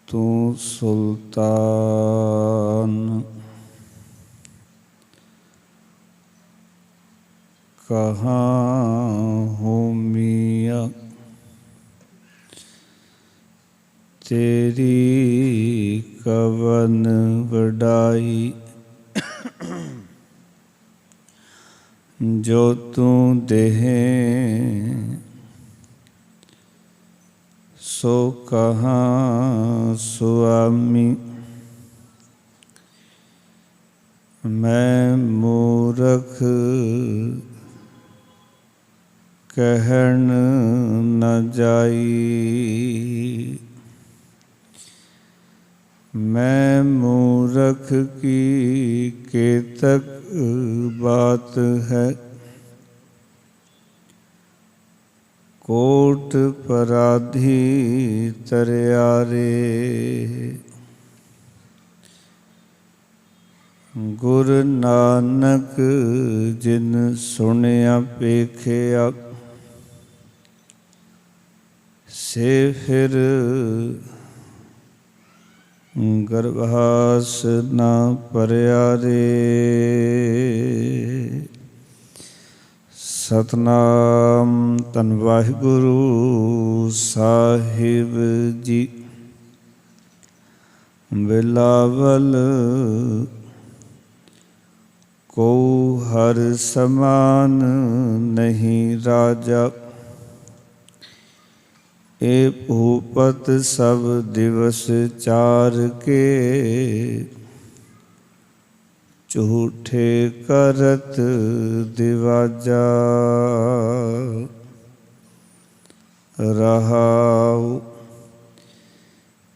तू सुल्तान कहाँ हो मियाँ, तेरी कवन वडाई। जो तू देहे सो कहाँ सुआमी। मैं मूरख कहन न जाई। मैं मूरख की केतक बात है। कोट पराधी तरियारे, गुरु नानक जिन सुनिया पेखिया। से फिर गर्भास न परियारे। सतनाम धन वाहिगुरु साहिब जी। बिलावल को हर समान नहीं राजा। ए भूपत सब दिवस चार के, झूठे करत दिवाजा। रहाउ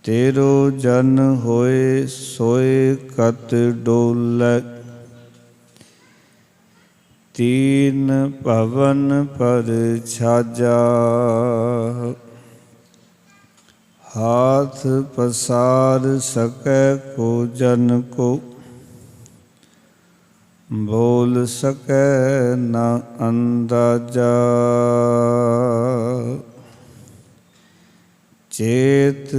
तेरो जन होए सोए कत डोल। तीन भवन पर छाजा, हाथ पसार सकै को जन को। बोल सकै न अंदाजा। चेत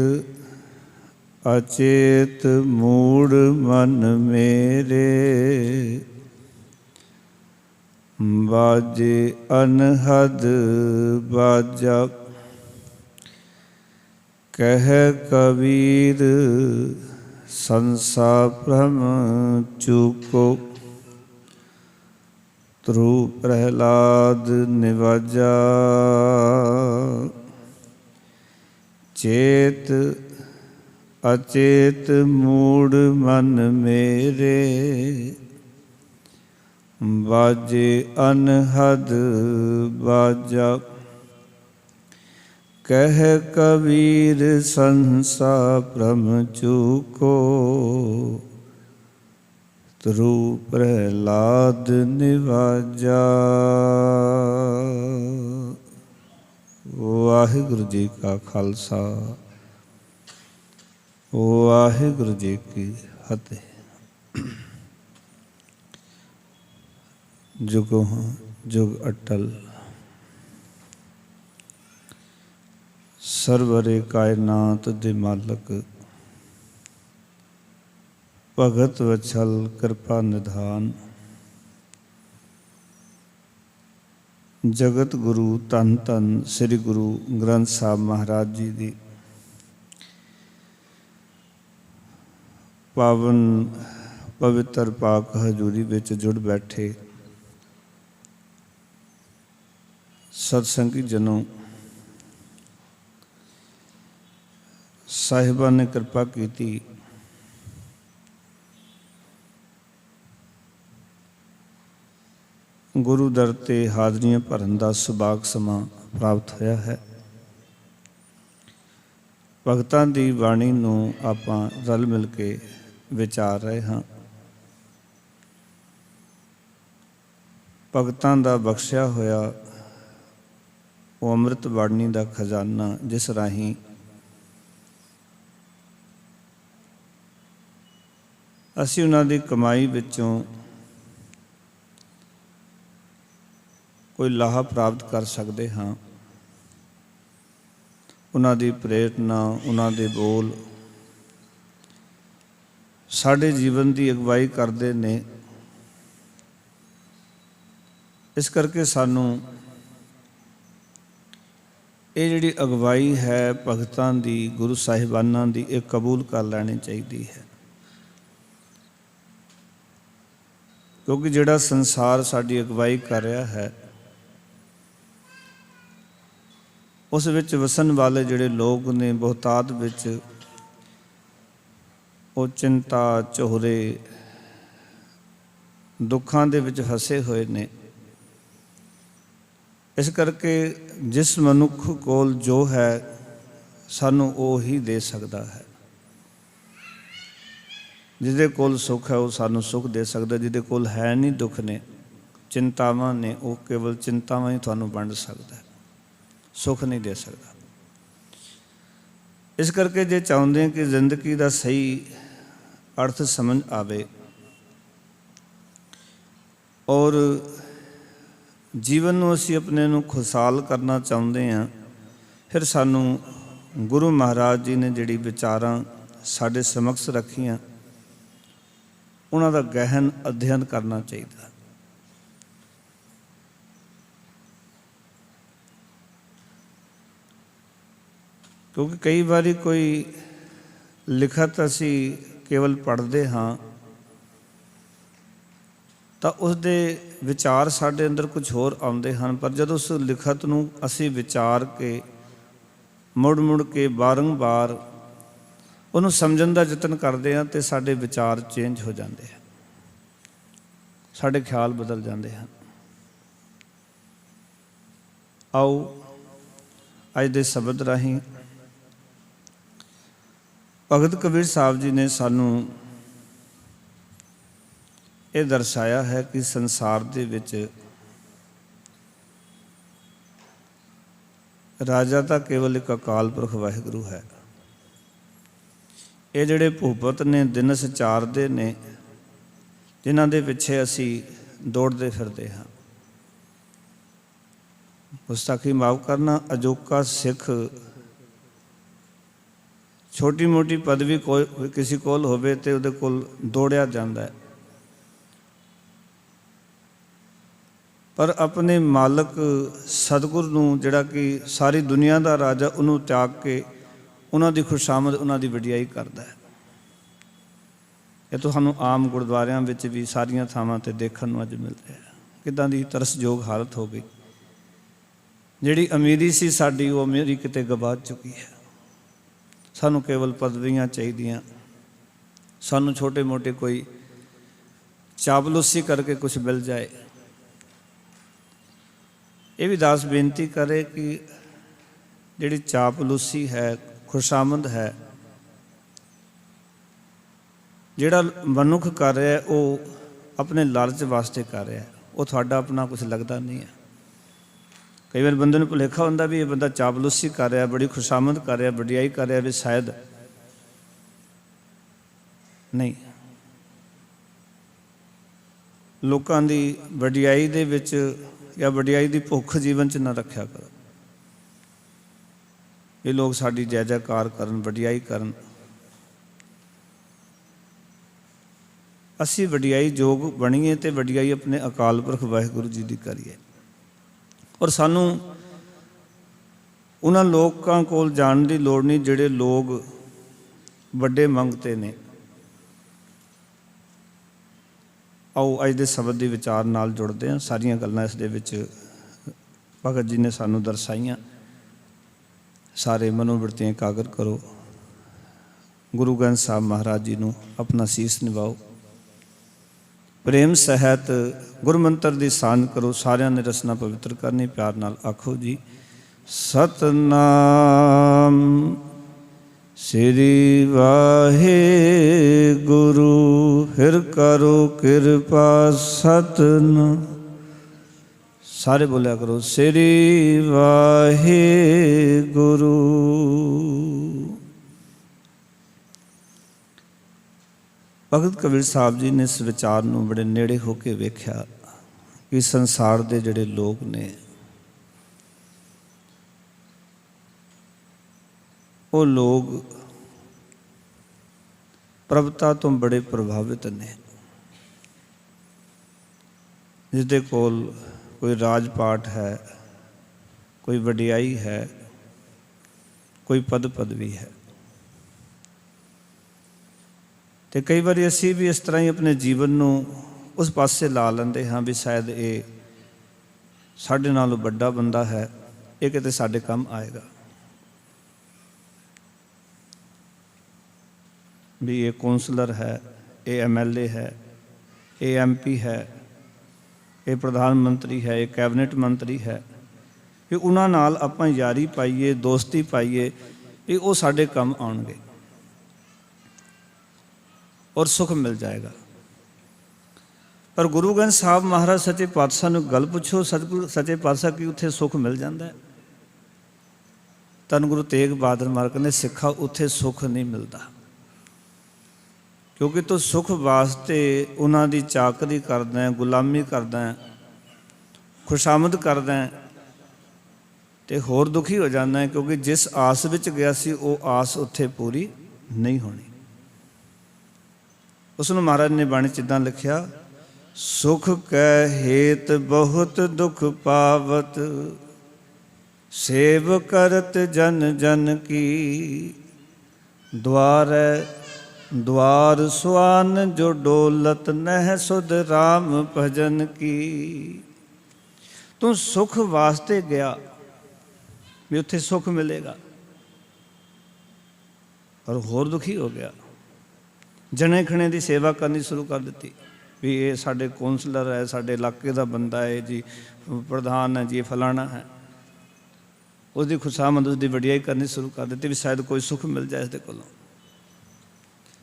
अचेत मूड मन मेरे, बाजे अनहद बाजा। कह कबीर संसा भ्रम चूको, ध्रु प्रहलाद निवाजा। चेत अचेत मूड मन मेरे, बाजे अनहद बाजा। कह कबीर संसा भ्रम चूको, ध्रु प्रहलाद निवाजा। वाहिगुरु जी का खालसा, वाहिगुरु जी की फतेह। जुगों जुग अटल, सरवरे कायनात दे मालक। भगत वछल कृपा निधान, जगत गुरु धन धन श्री गुरु ग्रंथ साहब महाराज जी की पावन पवित्र पाक हजूरी विच जुड़ बैठे सत्संगी जनों। साहिबा ने कृपा की, गुरु दर ते हाजरियां भरन का सुभाग समा प्राप्त होया है। भगतां दी बाणी नूं आपां रल मिल के विचार रहे हाँ। भगतां दा बख्शिया होया वो अमृत बाणी दा खजाना, जिस राही असीं उन्हां दी कमाई विचों कोई लाहा प्राप्त कर सकते हाँ। उन्हां दी प्रेरणा, उन्हां दे बोल ਸਾਡੇ ਜੀਵਨ ਦੀ ਅਗਵਾਈ ਕਰਦੇ ਨੇ। ਇਸ ਕਰਕੇ ਸਾਨੂੰ ਇਹ ਜਿਹੜੀ ਅਗਵਾਈ ਹੈ ਭਗਤਾਂ ਦੀ, ਗੁਰੂ ਸਾਹਿਬਾਨਾਂ ਦੀ, ਇਹ ਕਬੂਲ ਕਰ ਲੈਣੀ ਚਾਹੀਦੀ ਹੈ। ਕਿਉਂਕਿ ਜਿਹੜਾ ਸੰਸਾਰ ਸਾਡੀ ਅਗਵਾਈ ਕਰ ਰਿਹਾ ਹੈ, ਉਸ ਵਿੱਚ ਵਸਣ ਵਾਲੇ ਜਿਹੜੇ ਲੋਕ ਨੇ ਬਹੁਤਾਤ ਵਿੱਚ, ਉਹ ਚਿੰਤਾ, ਝੋਰੇ, ਦੁੱਖਾਂ ਦੇ ਵਿੱਚ ਫਸੇ ਹੋਏ ਨੇ। ਇਸ ਕਰਕੇ ਜਿਸ ਮਨੁੱਖ ਕੋਲ ਜੋ ਹੈ ਸਾਨੂੰ ਉਹ ਹੀ ਦੇ ਸਕਦਾ ਹੈ। ਜਿਹਦੇ ਕੋਲ ਸੁੱਖ ਹੈ ਉਹ ਸਾਨੂੰ ਸੁੱਖ ਦੇ ਸਕਦਾ। ਜਿਹਦੇ ਕੋਲ ਹੈ ਨਹੀਂ, ਦੁੱਖ ਨੇ, ਚਿੰਤਾਵਾਂ ਨੇ, ਉਹ ਕੇਵਲ ਚਿੰਤਾਵਾਂ ਹੀ ਤੁਹਾਨੂੰ ਵੰਡ ਸਕਦਾ, ਸੁੱਖ ਨਹੀਂ ਦੇ ਸਕਦਾ। ਇਸ ਕਰਕੇ ਜੇ ਚਾਹੁੰਦੇ ਕਿ ਜ਼ਿੰਦਗੀ ਦਾ ਸਹੀ ਅਰਥ ਸਮਝ ਆਵੇ ਔਰ ਜੀਵਨ ਨੂੰ ਅਸੀਂ ਆਪਣੇ ਨੂੰ ਖੁਸ਼ਹਾਲ ਕਰਨਾ ਚਾਹੁੰਦੇ ਹਾਂ, ਫਿਰ ਸਾਨੂੰ ਗੁਰੂ ਮਹਾਰਾਜ ਜੀ ਨੇ ਜਿਹੜੀ ਵਿਚਾਰਾਂ ਸਾਡੇ ਸਮਕਸ਼ ਰੱਖੀਆਂ, ਉਹਨਾਂ ਦਾ ਗਹਿਨ ਅਧਿਐਨ ਕਰਨਾ ਚਾਹੀਦਾ। ਕਿਉਂਕਿ ਕਈ ਵਾਰੀ ਕੋਈ ਲਿਖਤ ਅਸੀਂ ਕੇਵਲ ਪੜ੍ਹਦੇ ਹਾਂ ਤਾਂ ਉਸਦੇ ਵਿਚਾਰ ਸਾਡੇ ਅੰਦਰ ਕੁਝ ਹੋਰ ਆਉਂਦੇ ਹਨ, ਪਰ ਜਦੋਂ ਉਸ ਲਿਖਤ ਨੂੰ ਅਸੀਂ ਵਿਚਾਰ ਕੇ ਮੁੜ ਕੇ ਬਾਰੰਬਾਰ ਉਹਨੂੰ ਸਮਝਣ ਦਾ ਯਤਨ ਕਰਦੇ ਹਾਂ ਤੇ ਸਾਡੇ ਵਿਚਾਰ ਚੇਂਜ ਹੋ ਜਾਂਦੇ ਹਨ, ਸਾਡੇ ਖਿਆਲ ਬਦਲ ਜਾਂਦੇ ਹਨ। ਆਓ ਅੱਜ ਦੇ ਸ਼ਬਦ ਰਾਹੀਂ ਭਗਤ ਕਬੀਰ ਸਾਹਿਬ ਜੀ ਨੇ ਸਾਨੂੰ ਇਹ ਦਰਸਾਇਆ ਹੈ ਕਿ ਸੰਸਾਰ ਦੇ ਵਿੱਚ ਰਾਜਾ ਤਾਂ ਕੇਵਲ ਇੱਕ ਅਕਾਲ ਪੁਰਖ ਵਾਹਿਗੁਰੂ ਹੈ। ਇਹ ਜਿਹੜੇ ਭੂਪਤ ਨੇ, ਦਿਨਸ ਚਾਰਦੇ ਨੇ, ਜਿਨ੍ਹਾਂ ਦੇ ਪਿੱਛੇ ਅਸੀਂ ਦੌੜਦੇ ਫਿਰਦੇ ਹਾਂ। ਗੁਸਤਾਖੀ ਮਾਫ਼ ਕਰਨਾ, ਅਜੋਕਾ ਸਿੱਖ ਛੋਟੀ ਮੋਟੀ ਪਦਵੀ ਕੋਈ ਕਿਸੇ ਕੋਲ ਹੋਵੇ ਤੇ ਉਹਦੇ ਕੋਲ ਦੌੜਿਆ ਜਾਂਦਾ ਹੈ, ਪਰ ਆਪਣੇ ਮਾਲਕ ਸਤਿਗੁਰ ਨੂੰ, ਜਿਹੜਾ ਕਿ ਸਾਰੀ ਦੁਨੀਆ ਦਾ ਰਾਜਾ, ਉਹਨੂੰ ਤਿਆਗ ਕੇ ਉਹਨਾਂ ਦੀ ਖੁਸ਼ਾਮਦ, ਉਹਨਾਂ ਦੀ ਵਡਿਆਈ ਕਰਦਾ ਹੈ। ਇਹ ਤੁਹਾਨੂੰ ਆਮ ਗੁਰਦੁਆਰਿਆਂ ਵਿੱਚ ਵੀ ਸਾਰੀਆਂ ਥਾਵਾਂ 'ਤੇ ਦੇਖਣ ਨੂੰ ਅੱਜ ਮਿਲ ਰਿਹਾ ਹੈ। ਕਿੱਦਾਂ ਦੀ ਤਰਸਯੋਗ ਹਾਲਤ ਹੋ ਗਈ। ਜਿਹੜੀ ਅਮੀਰੀ ਸੀ ਸਾਡੀ, ਉਹ ਅਮੀਰੀ ਕਿਤੇ ਗਵਾ ਚੁੱਕੀ ਹੈ। ਸਾਨੂੰ ਕੇਵਲ ਪਦਵੀਆਂ ਚਾਹੀਦੀਆਂ, ਸਾਨੂੰ ਛੋਟੇ ਮੋਟੇ ਕੋਈ ਚਾਪਲੂਸੀ ਕਰਕੇ ਕੁਛ ਮਿਲ ਜਾਏ। ਇਹ ਵੀ ਦਾਸ ਬੇਨਤੀ ਕਰੇ ਕਿ ਜਿਹੜੀ ਚਾਪਲੂਸੀ ਹੈ, ਖੁਸ਼ਾਮਦ ਹੈ, ਜਿਹੜਾ ਮਨੁੱਖ ਕਰ ਰਿਹਾ ਉਹ ਆਪਣੇ ਲਾਲਚ ਵਾਸਤੇ ਕਰ ਰਿਹਾ, ਉਹ ਤੁਹਾਡਾ ਆਪਣਾ ਕੁਛ ਲੱਗਦਾ ਨਹੀਂ ਹੈ। ਕਈ ਵਾਰ ਬੰਦੇ ਨੂੰ ਭੁਲੇਖਾ ਹੁੰਦਾ ਵੀ ਇਹ ਬੰਦਾ ਚਾਪਲੂਸੀ ਕਰ ਰਿਹਾ, ਬੜੀ ਖੁਸ਼ਾਮਦ ਕਰ ਰਿਹਾ, ਵਡਿਆਈ ਕਰ ਰਿਹਾ, ਵੀ ਸ਼ਾਇਦ ਨਹੀਂ। ਲੋਕਾਂ ਦੀ ਵਡਿਆਈ ਦੇ ਵਿੱਚ ਜਾਂ ਵਡਿਆਈ ਦੀ ਭੁੱਖ ਜੀਵਨ 'ਚ ਨਾ ਰੱਖਿਆ ਕਰੋ। ਇਹ ਲੋਕ ਸਾਡੀ ਜੈ ਜੈਕਾਰ ਕਰਨ, ਵਡਿਆਈ ਕਰਨ। ਅਸੀਂ ਵਡਿਆਈ ਯੋਗ ਬਣੀਏ ਤੇ ਵਡਿਆਈ ਆਪਣੇ ਅਕਾਲ ਪੁਰਖ ਵਾਹਿਗੁਰੂ ਜੀ ਦੀ ਕਰੀਏ। ਔਰ ਸਾਨੂੰ ਉਹਨਾਂ ਲੋਕਾਂ ਕੋਲ ਜਾਣ ਦੀ ਲੋੜ ਨਹੀਂ ਜਿਹੜੇ ਲੋਕ ਵੱਡੇ ਮੰਗਤੇ ਨੇ। ਆਓ ਅੱਜ ਦੇ ਸ਼ਬਦ ਦੇ ਵਿਚਾਰ ਨਾਲ ਜੁੜਦੇ ਹਾਂ। ਸਾਰੀਆਂ ਗੱਲਾਂ ਇਸ ਦੇ ਵਿੱਚ ਭਗਤ ਜੀ ਨੇ ਸਾਨੂੰ ਦਰਸਾਈਆਂ। ਸਾਰੇ ਮਨੋਵਿਰਤੀਆਂ ਇਕਾਗਰ ਕਰੋ। ਗੁਰੂ ਗ੍ਰੰਥ ਸਾਹਿਬ ਮਹਾਰਾਜ ਜੀ ਨੂੰ ਆਪਣਾ ਸੀਸ ਨਿਵਾਓ। ਪ੍ਰੇਮ ਸਹਿਤ ਗੁਰਮੰਤਰ ਦੀ ਸਾਂਝ ਕਰੋ। ਸਾਰਿਆਂ ਨੇ ਰਸਨਾ ਪਵਿੱਤਰ ਕਰਨੀ। ਪਿਆਰ ਨਾਲ ਆਖੋ ਜੀ, ਸਤਨਾਮ ਸ੍ਰੀ ਵਾਹਿਗੁਰੂ। ਫਿਰ ਕਰੋ ਕਿਰਪਾ ਸਤਨਾਮ। ਸਾਰੇ ਬੋਲਿਆ ਕਰੋ, ਸ੍ਰੀ ਵਾਹਿਗੁਰੂ। ਭਗਤ ਕਬੀਰ ਸਾਹਿਬ ਜੀ ਨੇ ਇਸ ਵਿਚਾਰ ਨੂੰ ਬੜੇ ਨੇੜੇ ਹੋ ਕੇ ਵੇਖਿਆ ਕਿ ਸੰਸਾਰ ਦੇ ਜਿਹੜੇ ਲੋਕ ਨੇ ਉਹ ਲੋਕ ਪ੍ਰਭਤਾ ਤੋਂ ਬੜੇ ਪ੍ਰਭਾਵਿਤ ਨੇ। ਜਿਸਦੇ ਕੋਲ ਕੋਈ ਰਾਜ ਪਾਠ ਹੈ, ਕੋਈ ਵਡਿਆਈ ਹੈ, ਕੋਈ ਪਦ ਪਦਵੀ ਹੈ। ਤੇ ਕਈ ਵਾਰੀ ਅਸੀਂ ਵੀ ਇਸ ਤਰ੍ਹਾਂ ਹੀ ਆਪਣੇ ਜੀਵਨ ਨੂੰ ਉਸ ਪਾਸੇ ਲਾ ਲੈਂਦੇ ਹਾਂ ਵੀ ਸ਼ਾਇਦ ਇਹ ਸਾਡੇ ਨਾਲੋਂ ਵੱਡਾ ਬੰਦਾ ਹੈ, ਇਹ ਕਿਤੇ ਸਾਡੇ ਕੰਮ ਆਏਗਾ, ਵੀ ਇਹ ਕੌਂਸਲਰ ਹੈ, ਇਹ MLA ਹੈ, ਇਹ MP ਹੈ, ਇਹ ਪ੍ਰਧਾਨ ਮੰਤਰੀ ਹੈ, ਇਹ ਕੈਬਨਿਟ ਮੰਤਰੀ ਹੈ, ਵੀ ਉਹਨਾਂ ਨਾਲ ਆਪਾਂ ਯਾਰੀ ਪਾਈਏ, ਦੋਸਤੀ ਪਾਈਏ, ਵੀ ਉਹ ਸਾਡੇ ਕੰਮ ਆਉਣਗੇ ਔਰ ਸੁੱਖ ਮਿਲ ਜਾਏਗਾ। ਪਰ ਗੁਰੂ ਗ੍ਰੰਥ ਸਾਹਿਬ ਮਹਾਰਾਜ ਸੱਚੇ ਪਾਤਸ਼ਾਹ ਨੂੰ ਗੱਲ ਪੁੱਛੋ, ਸਤਿਗੁਰੂ ਸੱਚੇ ਪਾਤਸ਼ਾਹ ਕੀ ਉੱਥੇ ਸੁੱਖ ਮਿਲ ਜਾਂਦਾ ਹੈ? ਧੰਨ ਗੁਰੂ ਤੇਗ ਬਹਾਦਰ ਮਹਾਰਾਜ ਕਹਿੰਦੇ ਸਿੱਖਾ ਉੱਥੇ ਸੁੱਖ ਨਹੀਂ ਮਿਲਦਾ, ਕਿਉਂਕਿ ਤੂੰ ਸੁੱਖ ਵਾਸਤੇ ਉਹਨਾਂ ਦੀ ਚਾਕਰੀ ਕਰਦਾ ਹੈ, ਗੁਲਾਮੀ ਕਰਦਾ ਹੈ, ਖੁਸ਼ਾਮਦ ਕਰਦਾ ਹੈ, ਤੇ ਹੋਰ ਦੁਖੀ ਹੋ ਜਾਂਦਾ ਹੈ, ਕਿਉਂਕਿ ਜਿਸ ਆਸ ਵਿੱਚ ਗਿਆ ਸੀ ਉਹ ਆਸ ਉੱਥੇ ਪੂਰੀ ਨਹੀਂ ਹੋਣੀ। ਉਸ ਨੂੰ ਮਹਾਰਾਜ ਨੇ ਬਾਣੀ 'ਚ ਇੱਦਾਂ ਲਿਖਿਆ, ਸੁਖ ਕੈ ਹੇਤ ਬਹੁਤ ਦੁਖ ਪਾਵਤ, ਸੇਵ ਕਰਤ ਜਨ ਜਨ ਕੀ, ਦੁਆਰੈ द्वार सुआन जो डोलत नह सुध राम भजन की। तू सुख वास्ते गया भी उत्थे सुख मिलेगा, और होर दुखी हो गया। जने खने की सेवा करनी शुरू कर दी भी ये साडे कौंसलर है, साडे इलाके का बंदा है जी, प्रधान है जी, फलाना है, उसकी खुशामद उसकी वडियाई करनी शुरू कर दी भी शायद कोई सुख मिल जाए इसके कोलों।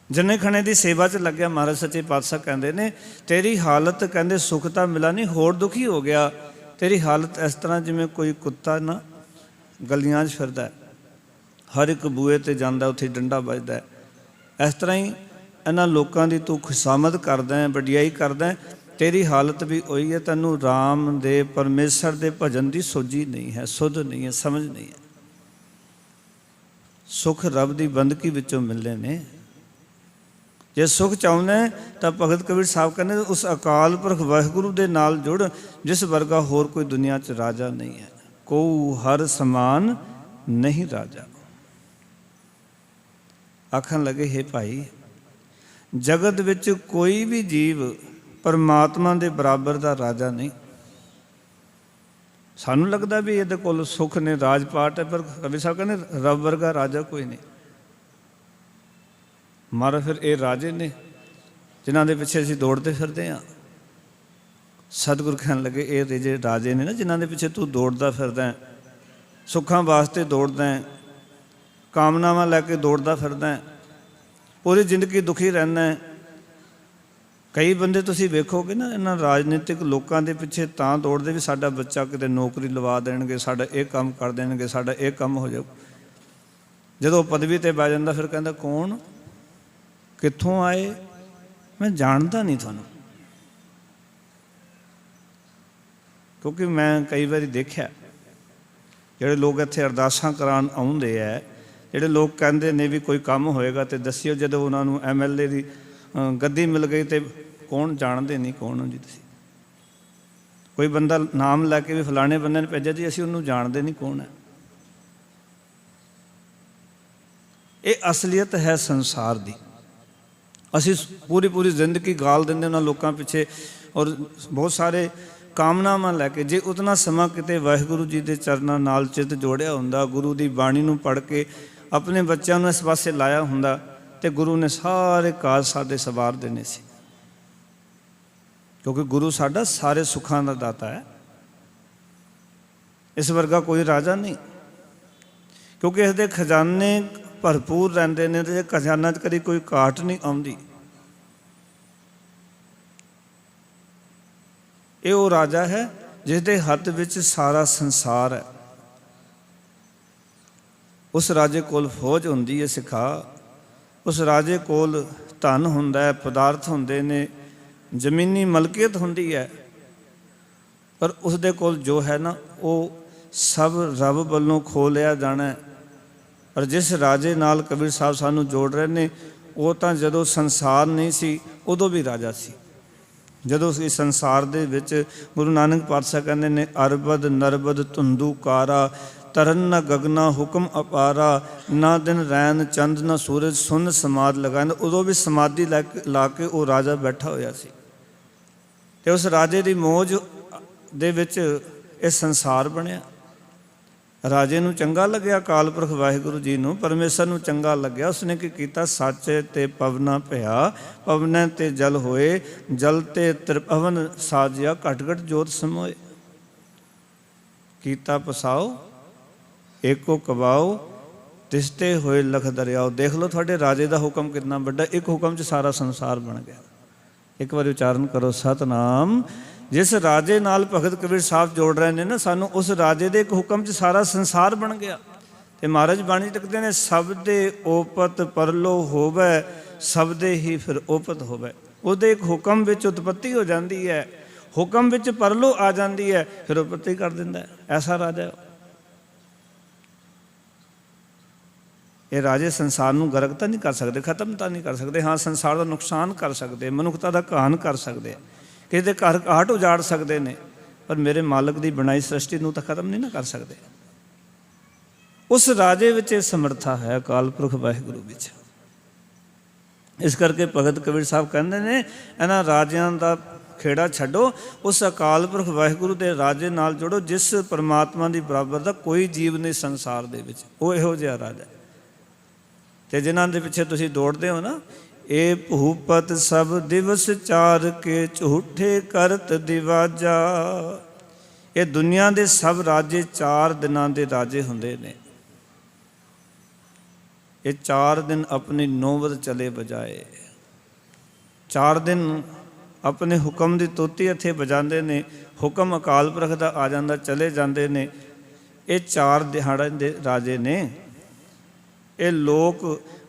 जने खने की सेवा च लग्या। महाराज सच्चे पातशाह कहते ने तेरी हालत कहते सुख तो मिला नहीं, होर दुखी हो गया। तेरी हालत इस तरह जिमें कोई कुत्ता ना गलियां च फिरदा है, हर एक बूहे ते जांदा उत्थे डंडा बजदा है, इस तरह ही इन्हां लोकां दी तू खुशामद करदा है, वडियाई करदा है। तेरी हालत भी वही है, तैनूं राम दे परमेश्वर दे भजन की सोझी नहीं है, सुध नहीं है, समझ नहीं है। सुख रब की बंदगी विचों मिलने ने। जे सुख चाहुंदा है तो भगत कबीर साहब कहते उस अकाल पुरख वाहिगुरू दे नाल जुड़, जिस वर्गा होर कोई दुनिया च राजा नहीं है, को हर समान नहीं राजा। आखन लगे हे भाई, जगत विच कोई भी जीव परमात्मा दे बराबर दा राजा नहीं। सानू लगदा भी इहदे कोल सुख ने, राजपाट है, पर कबीर साहब कहते रब वर्गा राजा कोई नहीं। मारा फिर ये राजे ने जिन्हों के पिछे असीं दौड़ते फिरते हाँ। सतगुर कहन लगे ये जे राजे ने ना जिन्हों के पिछे तू दौड़ता फिरदा है, सुखां वास्ते दौड़दा है, कामनावां लैके दौड़ता फिरदा है, पूरी जिंदगी दुखी रहना है। कई बंदे तुसीं वेखोगे ना इन्हां राजनीतिक लोगों के पिछे तां दौड़दे भी साडा बच्चा किते नौकरी लवा देणगे, साडा ये काम कर देणगे, साडा ये काम हो जाऊ। जदों पदवी ते बैठ जांदा फिर कहंदा कौन कित्थों आए, मैं जानता नहीं थानू। क्योंकि मैं कई बार देखा जिहड़े लोग इत्थे अरदासां कराउण आउंदे है, जिहड़े लोग कहंदे ने भी कोई काम होएगा तो दस्सिओ, जदों उन्हां नूं MLA दी गद्दी मिल गई तो कौन जानते नहीं कौन हो जी तुसीं। कोई बंदा नाम लैके भी फलाने बंदे ने भेजा जी, असीं उहनूं जानते नहीं कौन है। ये असलीयत है संसार दी। असी पूरी पूरी जिंदगी गाल देंगे उन्होंने लोगों पिछे, और बहुत सारे कामनावां लैके। जे उतना समा किते वाहिगुरू जी के चरणों नाल चित जोड़िया हुंदा, गुरु की बाणी नूं पढ़ के अपने बच्चों नूं इस पासे लाया हुंदा, ते गुरु ने सारे काज साडे सवार देने सी। क्योंकि गुरु साडा सारे सुखां दा दाता है, इस वर्गा कोई राजा नहीं। क्योंकि इसदे खजाने भरपूर रहंदे ने, ते खजाना च कदी कोई घाट नहीं आउंदी। ये वो राजा है जिसके हथ विच सारा संसार है। उस राजे कोल फौज हुंदी है सिखा, उस राजे कोल धन हुंदा है, पदार्थ हुंदे ने, जमीनी मलकीयत हुंदी है, पर उसदे कोल जो है ना वो सब रब वल्लों खो लिया जाना है। पर जिस राजे नाल कबीर साहब सानू जोड़ रहे ने ਉਹ ਤਾਂ ਜਦੋਂ ਸੰਸਾਰ ਨਹੀਂ ਸੀ ਉਦੋਂ ਵੀ ਰਾਜਾ ਸੀ। ਜਦੋਂ ਇਸ ਸੰਸਾਰ ਦੇ ਵਿੱਚ ਗੁਰੂ ਨਾਨਕ ਪਾਤਸ਼ਾਹ ਕਹਿੰਦੇ ਨੇ, ਅਰਬਦ ਨਰਬਦ ਧੁੰਦੂ ਕਾਰਾ, ਤਰਨ ਨ ਗਗਨਾ ਹੁਕਮ ਅਪਾਰਾ, ਨਾ ਦਿਨ ਰੈਨ ਚੰਦ ਨਾ ਸੂਰਜ, ਸੁਨ ਸਮਾਧ ਲਗਾਨ। ਉਦੋਂ ਵੀ ਸਮਾਧੀ ਲਾ ਕੇ ਉਹ ਰਾਜਾ ਬੈਠਾ ਹੋਇਆ ਸੀ। ਤੇ ਉਸ ਰਾਜੇ ਦੀ ਮੌਜ ਦੇ ਵਿੱਚ ਇਹ ਸੰਸਾਰ ਬਣਿਆ। ਰਾਜੇ ਨੂੰ ਚੰਗਾ ਲੱਗਿਆ, ਅਕਾਲ ਪੁਰਖ ਵਾਹਿਗੁਰੂ ਜੀ ਨੂੰ, ਪਰਮੇਸ਼ਰ ਨੂੰ ਚੰਗਾ ਲੱਗਿਆ। ਉਸਨੇ ਕੀ ਕੀਤਾ? ਸਾਚੇ ਤੇ ਪਵਨਾ ਭਇਆ, ਪਵਨੈ ਤੇ ਜਲ ਹੋਏ, ਜਲ ਤੇ ਤ੍ਰਿਭਵਨ ਸਾਜਿਆ, ਘਟ ਘਟ ਜੋਤ ਸਮੋਏ। ਕੀਤਾ ਪਸਾਓ ਏਕੋ ਕਬਾਓ, ਤਿਸਤੇ ਹੋਏ ਲਖ ਦਰਿਆਓ। ਦੇਖ ਲਓ ਤੁਹਾਡੇ ਰਾਜੇ ਦਾ ਹੁਕਮ ਕਿੰਨਾ ਵੱਡਾ, ਇੱਕ ਹੁਕਮ 'ਚ ਸਾਰਾ ਸੰਸਾਰ ਬਣ ਗਿਆ। ਇੱਕ ਵਾਰੀ ਉਚਾਰਨ ਕਰੋ ਸਤਨਾਮ। ਜਿਸ ਰਾਜੇ ਨਾਲ ਭਗਤ ਕਬੀਰ ਸਾਹਿਬ ਜੋੜ ਰਹੇ ਨੇ ਨਾ ਸਾਨੂੰ, ਉਸ ਰਾਜੇ ਦੇ ਇੱਕ ਹੁਕਮ 'ਚ ਸਾਰਾ ਸੰਸਾਰ ਬਣ ਗਿਆ। ਤੇ ਮਹਾਰਾਜ ਬਾਣੀ ਲਿਖਦੇ ਨੇ, ਸਭ ਦੇ ਓਪਤ ਪਰਲੋ ਹੋਵੇ, ਸਭ ਦੇ ਹੀ ਫਿਰ ਓਪਤ ਹੋਵੇ। ਉਹਦੇ ਇੱਕ ਹੁਕਮ ਵਿੱਚ ਉਤਪੱਤੀ ਹੋ ਜਾਂਦੀ ਹੈ, ਹੁਕਮ ਵਿੱਚ ਪਰਲੋ ਆ ਜਾਂਦੀ ਹੈ, ਫਿਰ ਉਤਪੱਤੀ ਕਰ ਦਿੰਦਾ ਹੈ। ਐਸਾ ਰਾਜਾ ਇਹ ਰਾਜੇ ਸੰਸਾਰ ਨੂੰ ਗਰਕ ਤਾਂ ਨਹੀਂ ਕਰ ਸਕਦੇ, ਖਤਮ ਤਾਂ ਨਹੀਂ ਕਰ ਸਕਦੇ। ਹਾਂ, ਸੰਸਾਰ ਦਾ ਨੁਕਸਾਨ ਕਰ ਸਕਦੇ, ਮਨੁੱਖਤਾ ਦਾ ਘਾਣ ਕਰ ਸਕਦੇ, ਕਿਸੇ ਦੇ ਘਰ ਘਾਟ ਉਜਾੜ ਸਕਦੇ ਨੇ, ਪਰ ਮੇਰੇ ਮਾਲਕ ਦੀ ਬਣਾਈ ਸ੍ਰਿਸ਼ਟੀ ਨੂੰ ਤਾਂ ਖਤਮ ਨਹੀਂ ਨਾ ਕਰ ਸਕਦੇ। ਉਸ ਰਾਜੇ ਵਿੱਚ ਇਹ ਸਮਰੱਥਾ ਹੈ, ਅਕਾਲ ਪੁਰਖ ਵਾਹਿਗੁਰੂ ਵਿੱਚ। ਇਸ ਕਰਕੇ ਭਗਤ ਕਬੀਰ ਸਾਹਿਬ ਕਹਿੰਦੇ ਨੇ, ਇਹਨਾਂ ਰਾਜਿਆਂ ਦਾ ਖੇੜਾ ਛੱਡੋ, ਉਸ ਅਕਾਲ ਪੁਰਖ ਵਾਹਿਗੁਰੂ ਦੇ ਰਾਜੇ ਨਾਲ ਜੁੜੋ, ਜਿਸ ਪਰਮਾਤਮਾ ਦੀ ਬਰਾਬਰ ਦਾ ਕੋਈ ਜੀਵ ਨਹੀਂ ਸੰਸਾਰ ਦੇ ਵਿੱਚ। ਉਹ ਇਹੋ ਜਿਹਾ ਰਾਜਾ। ਤੇ ਜਿਨ੍ਹਾਂ ਦੇ ਪਿੱਛੇ ਤੁਸੀਂ ਦੌੜਦੇ ਹੋ ਨਾ, ਇਹ ਭੂਪਤ ਸਭ ਦਿਵਸ ਚਾਰ ਕੇ, ਝੂਠੇ ਕਰਤ ਦਿਵਾਜਾ। ਇਹ ਦੁਨੀਆ ਦੇ ਸਭ ਰਾਜੇ 4 ਦਿਨਾਂ ਦੇ ਰਾਜੇ ਹੁੰਦੇ ਨੇ। ਇਹ 4 ਦਿਨ ਆਪਣੀ ਨੌਬਤ ਚਲੇ ਬਜਾਏ, 4 ਦਿਨ ਆਪਣੇ ਹੁਕਮ ਦੀ ਤੋਤੀ ਇੱਥੇ ਵਜਾਉਂਦੇ ਨੇ। ਹੁਕਮ ਅਕਾਲ ਪੁਰਖ ਦਾ ਆ ਜਾਂਦਾ, ਚਲੇ ਜਾਂਦੇ ਨੇ। ਇਹ 4 ਦਿਹਾੜੇ ਦੇ ਰਾਜੇ ਨੇ। ਇਹ ਲੋਕ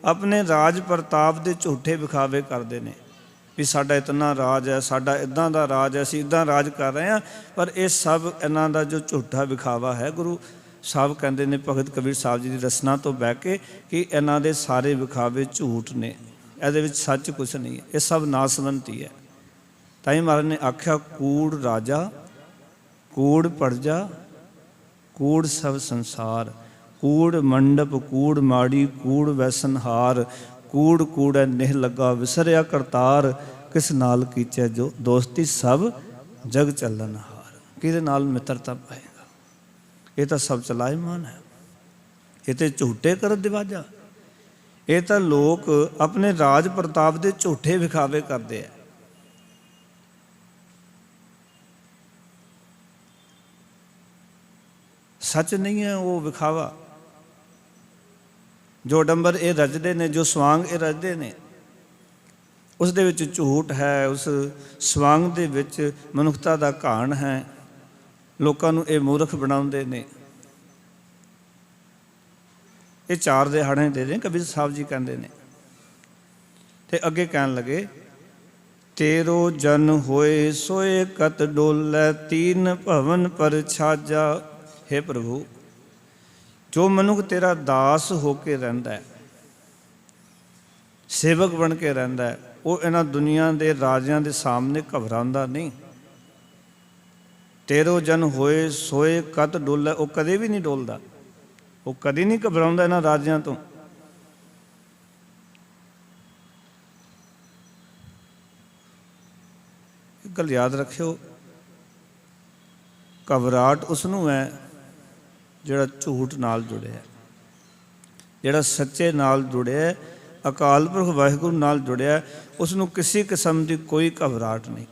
ਆਪਣੇ ਰਾਜ ਪ੍ਰਤਾਪ ਦੇ ਝੂਠੇ ਵਿਖਾਵੇ ਕਰਦੇ ਨੇ ਵੀ ਸਾਡਾ ਇਤਨਾ ਰਾਜ ਹੈ, ਸਾਡਾ ਇੱਦਾਂ ਦਾ ਰਾਜ ਹੈ, ਅਸੀਂ ਇੱਦਾਂ ਰਾਜ ਕਰ ਰਹੇ ਹਾਂ। ਪਰ ਇਹ ਸਭ ਇਹਨਾਂ ਦਾ ਜੋ ਝੂਠਾ ਵਿਖਾਵਾ ਹੈ, ਗੁਰੂ ਸਾਹਿਬ ਕਹਿੰਦੇ ਨੇ ਭਗਤ ਕਬੀਰ ਸਾਹਿਬ ਜੀ ਦੀ ਰਸਨਾ ਤੋਂ ਬਹਿ ਕੇ, ਕਿ ਇਹਨਾਂ ਦੇ ਸਾਰੇ ਵਿਖਾਵੇ ਝੂਠ ਨੇ, ਇਹਦੇ ਵਿੱਚ ਸੱਚ ਕੁਛ ਨਹੀਂ ਹੈ, ਇਹ ਸਭ ਨਾਸਵੰਤੀ ਹੈ। ਤਾਂ ਹੀ ਮਹਾਰਾਜ ਨੇ ਆਖਿਆ, ਕੂੜ ਰਾਜਾ ਕੂੜ ਪਰਜਾ ਕੂੜ ਸਭ ਸੰਸਾਰ, ਕੂੜ ਮੰਡਪ ਕੂੜ ਮਾੜੀ, ਕੂੜ ਵੈਸਨਹਾਰ, ਕੂੜ ਕੂੜੈ ਨਿਹ ਲੱਗਾ, ਵਿਸਰਿਆ ਕਰਤਾਰ, ਕਿਸ ਨਾਲ ਕੀਚੈ ਜੋ ਦੋਸਤੀ, ਸਭ ਜਗ ਚੱਲਣ ਹਾਰ। ਕਿਹਦੇ ਨਾਲ ਮਿੱਤਰਤਾ ਪਾਏਗਾ? ਇਹ ਤਾਂ ਸਭ ਚਲਾਇਮਾਨ ਹੈ, ਇਹ ਤੇ ਝੂਠੇ ਕਰ ਦਿਵਾਜਾ। ਇਹ ਤਾਂ ਲੋਕ ਆਪਣੇ ਰਾਜ ਪ੍ਰਤਾਪ ਦੇ ਝੂਠੇ ਵਿਖਾਵੇ ਕਰਦੇ ਆ। ਸੱਚ ਨਹੀਂ ਹੈ ਉਹ ਵਿਖਾਵਾ। ਜੋ ਡੰਬਰ ਇਹ ਰਜਦੇ ਨੇ, ਜੋ ਸਵਾਂਗ ਇਹ ਰਜਦੇ ਨੇ, ਉਸ ਦੇ ਵਿੱਚ ਝੂਠ ਹੈ, ਉਸ ਸਵਾਂਗ ਦੇ ਵਿੱਚ ਮਨੁੱਖਤਾ ਦਾ ਘਾਣ ਹੈ। ਲੋਕਾਂ ਨੂੰ ਇਹ ਮੂਰਖ ਬਣਾਉਂਦੇ ਨੇ। ਇਹ 4 ਦਿਹਾੜੇ ਦੇ ਨੇ, ਕਬੀਰ ਸਾਹਿਬ ਜੀ ਕਹਿੰਦੇ ਨੇ। ਤੇ ਅੱਗੇ ਕਹਿਣ ਲੱਗੇ, ਤੇਰੋ ਜਨ ਹੋਏ ਸੋਏ ਕਤ ਡੋਲੇ, 3 ਭਵਨ ਪਰ ਛਾਜਾ। हे ਪ੍ਰਭੂ, ਜੋ ਮਨੁੱਖ ਤੇਰਾ ਦਾਸ ਹੋ ਕੇ ਰਹਿੰਦਾ ਹੈ, ਸੇਵਕ ਬਣ ਕੇ ਰਹਿੰਦਾ ਹੈ, ਉਹ ਇਹਨਾਂ ਦੁਨੀਆ ਦੇ ਰਾਜਿਆਂ ਦੇ ਸਾਹਮਣੇ ਘਬਰਾਉਂਦਾ ਨਹੀਂ। ਤੇਰੋ ਜਨ ਹੋਏ ਸੋਏ ਕਤ ਡੋਲੇ, ਉਹ ਕਦੇ ਵੀ ਨਹੀਂ ਡੋਲਦਾ, ਉਹ ਕਦੇ ਨਹੀਂ ਘਬਰਾਉਂਦਾ ਇਹਨਾਂ ਰਾਜਿਆਂ ਤੋਂ। ਇੱਕ ਗੱਲ ਯਾਦ ਰੱਖਿਓ, ਘਬਰਾਹਟ ਉਸ ਨੂੰ ਹੈ ਜਿਹੜਾ ਝੂਠ ਨਾਲ ਜੁੜਿਆ, ਜਿਹੜਾ ਸੱਚੇ ਨਾਲ ਜੁੜਿਆ, ਅਕਾਲ ਪੁਰਖ ਵਾਹਿਗੁਰੂ ਨਾਲ ਜੁੜਿਆ, ਉਸ ਨੂੰ ਕਿਸੇ ਕਿਸਮ ਦੀ ਕੋਈ ਘਬਰਾਹਟ ਨਹੀਂ।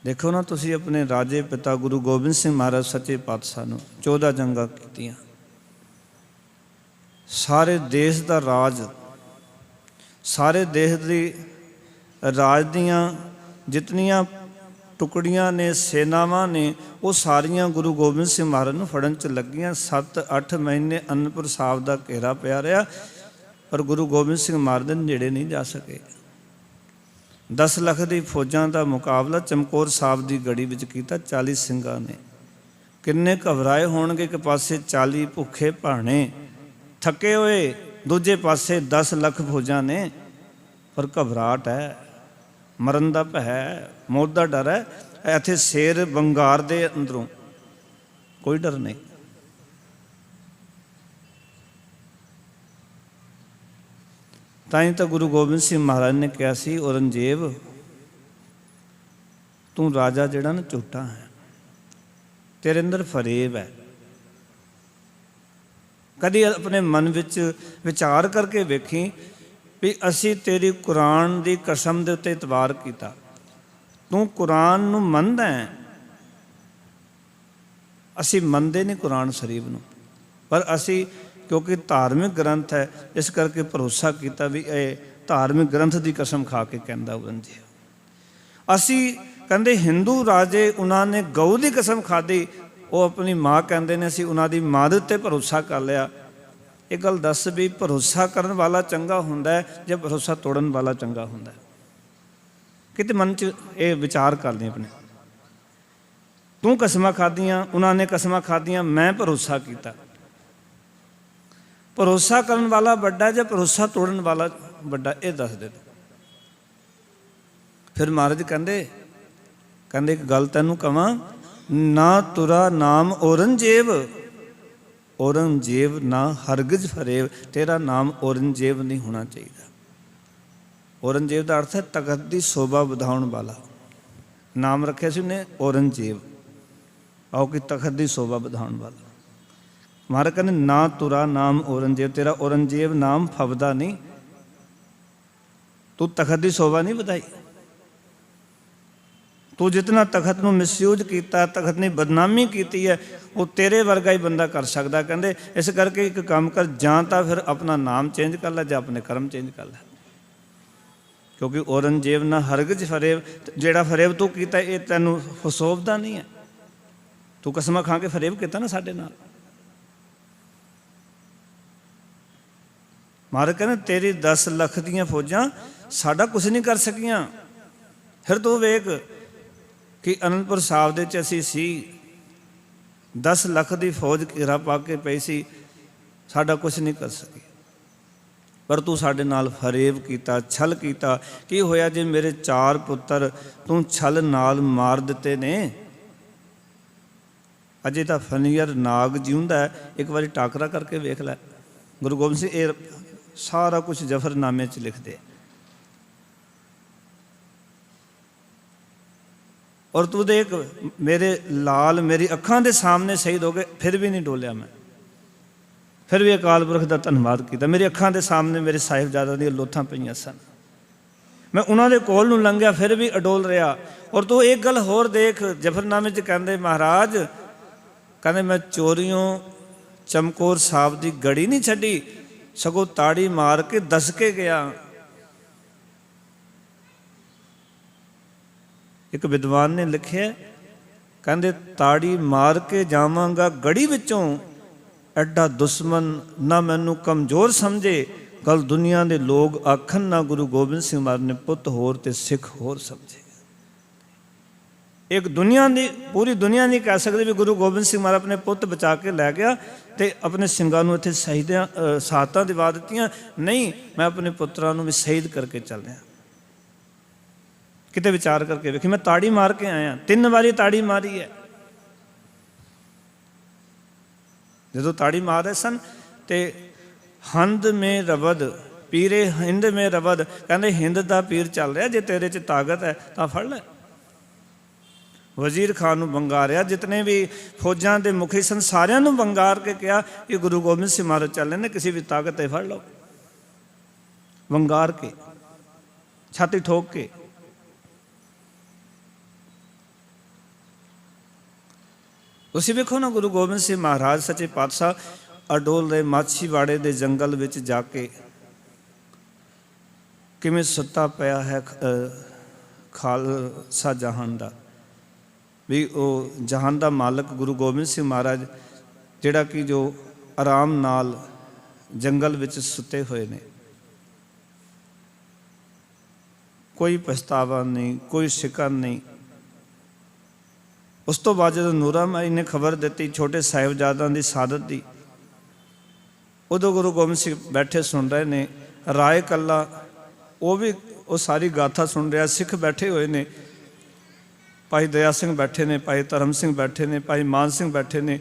ਦੇਖੋ ਨਾ, ਤੁਸੀਂ ਆਪਣੇ ਰਾਜੇ ਪਿਤਾ ਗੁਰੂ ਗੋਬਿੰਦ ਸਿੰਘ ਮਹਾਰਾਜ ਸੱਚੇ ਪਾਤਸ਼ਾਹ ਨੂੰ 14 ਜੰਗਾਂ ਕੀਤੀਆਂ, ਸਾਰੇ ਦੇਸ਼ ਦਾ ਰਾਜ, ਸਾਰੇ ਦੇਸ਼ ਦੀ ਰਾਜ ਦੀਆਂ ਜਿਤਨੀਆਂ ਟੁਕੜੀਆਂ ਨੇ, ਸੈਨਾਵਾਂ ਨੇ, ਉਹ ਸਾਰੀਆਂ ਗੁਰੂ ਗੋਬਿੰਦ ਸਿੰਘ ਮਹਾਰਾਜ ਨੂੰ ਫੜਨ 'ਚ ਲੱਗੀਆਂ। 7-8 ਮਹੀਨੇ ਅਨੰਦਪੁਰ ਸਾਹਿਬ ਦਾ ਘੇਰਾ ਪਿਆ ਰਿਹਾ, ਪਰ ਗੁਰੂ ਗੋਬਿੰਦ ਸਿੰਘ ਮਹਾਰਾਜ ਦੇ ਨੇੜੇ ਨਹੀਂ ਜਾ ਸਕੇ। 10 ਲੱਖ ਦੀ ਫੌਜਾਂ ਦਾ ਮੁਕਾਬਲਾ ਚਮਕੌਰ ਸਾਹਿਬ ਦੀ ਗੜੀ ਵਿੱਚ ਕੀਤਾ 40 ਸਿੰਘਾਂ ਨੇ। ਕਿੰਨੇ ਘਬਰਾਏ ਹੋਣਗੇ। ਇੱਕ ਪਾਸੇ 40 ਭੁੱਖੇ ਭਾਣੇ ਥੱਕੇ ਹੋਏ, दूजे पासे 10 ਲੱਖ फौजां ने, पर घबराहट है, मरण का भय है, मौत का डर है। इत्थे शेर बंगार दे अंदरों कोई डर नहीं। ताई तो गुरु गोबिंद सिंह महाराज ने कहा सी, औरंगजेब तू राजा जिहड़ा ना झूठा है, तेरे अंदर फरेब है। कदी अपने मन विच विचार करके वेखी भी असी तेरी कुरान की कसम के उत्ते इतबार किया, तू कुरान नूं मनदा है, असी मनदे नहीं कुरान शरीफ नूं, पर असी क्योंकि धार्मिक ग्रंथ है इस करके भरोसा किया भी ये धार्मिक ग्रंथ की कसम खा के कहंदा औरंगजेब। असी कहते हिंदू राजे उन्होंने गऊ की कसम खाधी, वो अपनी माँ कहते हैं असी उन्होंने माँ के उत्ते भरोसा कर लिया। ये गल दस भी भरोसा करने वाला चंगा हुंदा है जब भरोसा तोड़न वाला चंगा हुंदा है? किते मन च ये विचार कर लें अपने। तू कसमां खादियां, उन्होंने कसमां खादियां, मैं भरोसा किया। भरोसा करने वाला बड़ा या भरोसा तोड़न वाला बड़ा, ये दस दे। फिर महाराज कहते एक गल तैनूं कवां, ना तुरा नाम औरंगजेब, औरंगजेब ना हरगिज फरेब, तेरा नाम औरंगजेब नहीं होना चाहिए। औरंगजेब का अर्थ है तखत की शोभा वधाउण वाला। नाम रखे से उन्हें औरंगजेब, आओ कि तखत की शोभा वधाउण वाला। महाराज कहते ना तुरा नाम औरंगजेब, तेरा औरंगजेब नाम फबदा नहीं, तू तखत की शोभा नहीं वधाई। तू जितना तखत में मिसयूज किया, तखत ने बदनामी की है, वो तेरे वर्गा ही बंदा कर सकता। कहते इस करके एक काम कर, जां तो फिर अपना नाम चेंज कर ला, जां अपने कर्म चेंज कर ला। क्योंकि औरंगजेब ना हरगिज फरेब, जेड़ा फरेब तू किया ये तैनू फसोबदा नहीं है। तू कसम खा के फरेब किया ना साडे नाल। महाराज कहते तेरी 10 ਲੱਖ दियां फौजां साडा कुछ नहीं कर सकियां। फिर तू वेख कि अनंदपुर साहब दे असी सी, 10 ਲੱਖ की फौज घेरा पा के पई सी, साडा कुछ नहीं कर सकी। पर तू साडे नाल फरेब किया, छल किया। की होया जे मेरे 4 पुत्र तू छल नाल मार दिते ने। अजे तो फनीयर नाग जिउंदा है, एक बार टाकरा करके वेख लै। गुरु गोबिंद सिंह ये सारा कुछ जफरनामे च लिखते। और तू देख मेरे लाल मेरी अखां दे सामने शहीद हो गए, फिर भी नहीं डोलिया मैं, फिर भी अकाल पुरख का धन्यवाद किया। मेरी अखां दे सामने मेरे साहिबजादा दी लोथां पईयां सन, मैं उन्होंने कोल नूं लंघिया फिर भी अडोल रहा। और तू एक गल होर देख, जफरनामे च कहंदे महाराज कहंदे मैं चोरियों चमकौर साहब की गड़ी नहीं छड्डी, सगों ताड़ी मार के दस के गया। एक विद्वान ने लिखे कहंदे ताड़ी मार के जावांगा गड़ी विचों, एडा दुश्मन ना मैनू कमजोर समझे, कल दुनिया के लोग आखन ना गुरु गोबिंद सिंह महाराज ने पुत होर ते सिख होर समझे। एक दुनिया की पूरी दुनिया नहीं कह सकती भी गुरु गोबिंद सिंह महाराज अपने पुत बचा के लै गया तो अपने सिंगां नूं इत्थे शहीदियां साहतां दिवा दित्तियां। नहीं, मैं अपने पुत्रां नूं भी शहीद करके चल रहा। किते विचार करके वेखी, मैं ताड़ी मार के आया, 3 बारी ताड़ी मारी है। जो ताड़ी मार रहे सन तो हंद में रबद पीरे हिंद में रबद, कहते हिंद का पीर चल रहा, जे तेरे च ताकत है तो फड़ लै। वजीर खान नूं बंगारिया, जितने भी फौजां के मुखी सन सारियां नूं बंगार के कहा कि गुरु गोबिंद सिंह महाराज चल रहे, किसी भी ताकत है फड़ लो। बंगार के छाती ठोक के। उसी वेखो ना गुरु गोबिंद सिंह महाराज सच्चे पातशाह अडोल दे माछीवाड़े दे जंगल विच जाके किवें सुत्ता पिया है खालसा जहान दा, भी वो जहान दा मालक गुरु गोबिंद सिंह महाराज जिहड़ा कि जो आराम नाल जंगल विच सुते हुए ने, कोई पछतावा नहीं, कोई शिकन नहीं। उस तो बाद जो नूरा माई ने खबर दी छोटे साहिबजादा की सादत की, उदों गुरु गोबिंद सिंह बैठे सुन रहे ने, राय कल्ला वो भी वो सारी गाथा सुन रहा, सिख बैठे हुए ने, भाई दया सिंह बैठे ने, भाई धर्म सिंह बैठे ने, भाई मान सिंह बैठे ने।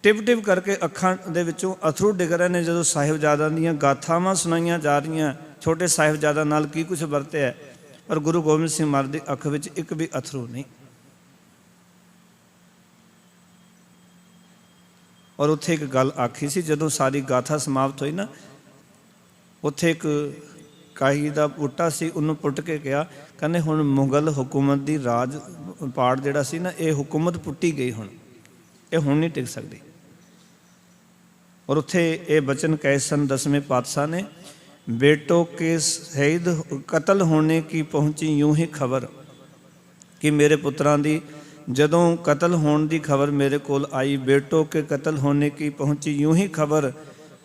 टिप टिप करके अखां दे विचों अथरू डिग रहे ने जदों साहिबजादा दीयां गाथावां सुनाईयां जा रहीआं, छोटे साहिबजादा नाल की कुछ वरतिया है, पर गुरु गोबिंद सिंह महाराज दी अख विच एक भी अथरू नहीं। और उत्थे एक गल आखी सी, जदों सारी गाथा समाप्त हुई ना, उत्थे एक काही दा बूटा सी, उन्होंने पुट के कहा, कहने हुण मुगल हुकूमत दी राज पाड़ जिहड़ा सी ना, ये हुकूमत पुट्टी गई, हुण नहीं टिक सकती। और उत्थे ये बचन कहे सन 10वें पातशाह ने, बेटों के शहीद कतल होने की पहुँची यूं ही खबर, कि मेरे पुत्रां दी जदों कतल होने की खबर मेरे कोल आई, बेटों के कतल होने की पहुँची यूं ही खबर,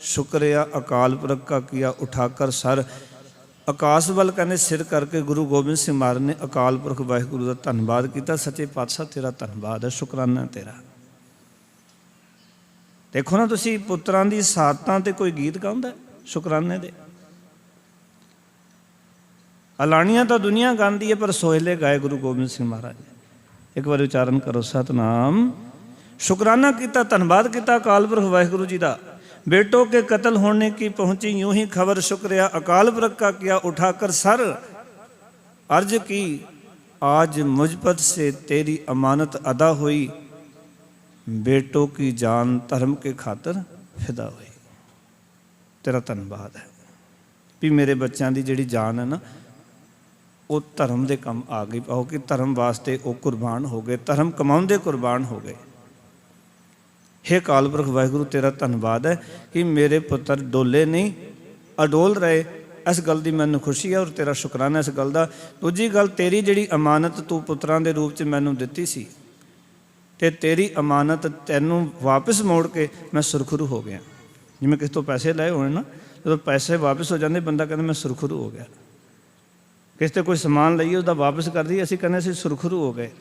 शुक्रिया अकाल पुरख का किया उठाकर सर। आकाश वल कहने सिर करके गुरु गोबिंद सिंह महाराज ने अकाल पुरख वाहिगुरु का धन्नवाद किया, सच्चे पातशाह तेरा धन्नवाद है, शुकराना तेरा। देखो ना तुसी पुत्रां दी सादतां ते कोई गीत गाउंदा शुकराने दे, अलाणियां तो दुनिया गांदी है, पर सोहले गाए गुरु गोबिंद सिंह महाराज ने। एक बार उच्चारण करो, सतनाम। शुकराना किया, धन्नवाद किया अकाल पुरख वाहिगुरु जी का। बेटों के कत्ल होने की पहुंची यूं ही खबर, शुक्रिया अकाल पुरख का किया उठाकर सर। अर्ज की आज मुझपत से तेरी अमानत अदा हुई, बेटों की जान धर्म के खातर फिदा हुई। तेरा धन्नवाद है भी मेरे बच्चों की जिहड़ी जान है ना, वो धर्म के काम आ गई, पाओ कि धर्म वास्ते वो कुर्बान हो गए, धर्म कमाउंदे कुर्बान हो गए। हे अकाल पुरख वाहिगुरु तेरा धन्नवाद है कि मेरे पुत्र डोले नहीं, अडोल रहे। इस गल की मैनूं खुशी है और तेरा शुकराना इस गल का। दूजी गल, तेरी जिहड़ी अमानत तू पुत्रां दे रूप च मैनूं दित्ती सी, ते तेरी अमानत तैनूं वापस मोड़ के मैं सुरखरू हो गया। जिवें किस तो पैसे लाए होने ना, जो पैसे वापस हो जाते बंदा कहता मैं सुरखरू हो गया। किस ते कोई समान लईए उसका वापस कर दी, असीं कहने असीं सुरखरू हो गए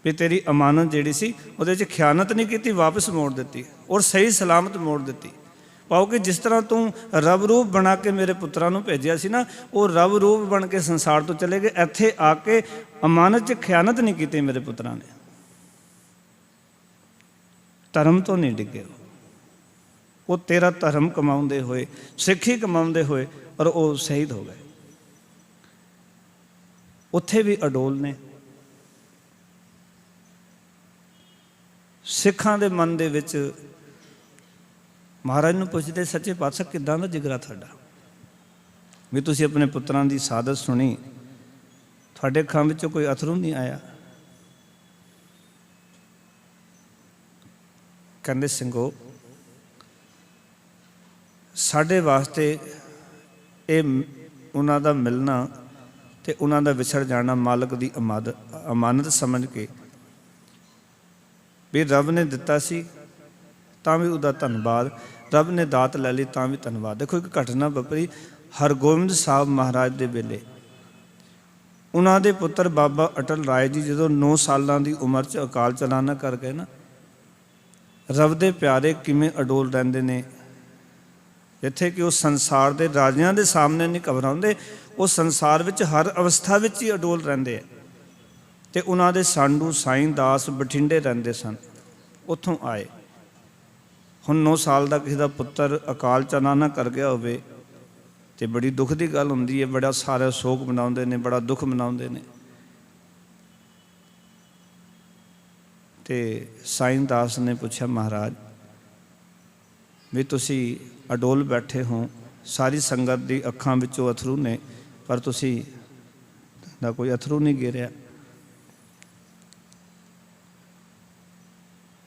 भी तेरी अमानत जिहड़ी सी उहदे च खयानत नहीं की, वापस मोड़ दी और सही सलामत मोड़ दी। पाओ कि जिस तरह तू रब रूप बना के मेरे पुत्रां नूं भेजिया सी ना, वो रब रूप बन के संसार तो चले गए, इत्थे आके अमानत च खयानत नहीं की मेरे पुत्रां ने, धर्म तो नहीं डिगे। वो तेरा धर्म कमाउंदे होए, सिक्खी कमाउंदे होए और वो शहीद हो गए। उत्थे भी अडोल ने। सिखां दे मन दे विच महाराज नूं पुछदे, सच्चे पातशाह किदां दा जिगरा तुहाडा भी तुसीं अपने पुत्रां दी सादत सुनी, तुहाडे अखां विचों कोई अथरू नहीं आया? कहंदे सिंघो साडे वास्ते ये उन्हां दा मिलना ते उन्हां दा विछड़ जाना मालक दी अमानत समझ के भी रब ने दिता सी तां भी उहदा धन्नवाद, रब ने दात लै ली तां भी धन्नवाद। देखो एक घटना वापरी हरगोबिंद साहब महाराज दे वेले, उन्हां दे पुत्र बाबा अटल राय जी जदों 9 सालां दी उम्र च अकाल चलाना कर गए ना, रब दे प्यारे किवें अडोल रहिंदे ने। जिथे कि वो संसार के राजियां दे सामने नहीं घबराउंदे, वो संसार विच हर अवस्था विच ही अडोल रहिंदे है। ते उन्हां दे सांडू साईं दास बठिंडे रहिंदे सन, उत्थों आए। हुण 9 साल का किसी का पुत्र अकाल चलाना कर गया होवे ते बड़ी दुख की गल हुंदी है, बड़ा सारे सोग मनाउंदे ने, बड़ा दुख मनाउंदे ने। ते साईं दास ने पूछा महाराज भी तुसी अडोल बैठे हो, सारी संगत की अखां विचों अथरू ने, पर तुसी दा कोई अथरू नहीं गिरिया।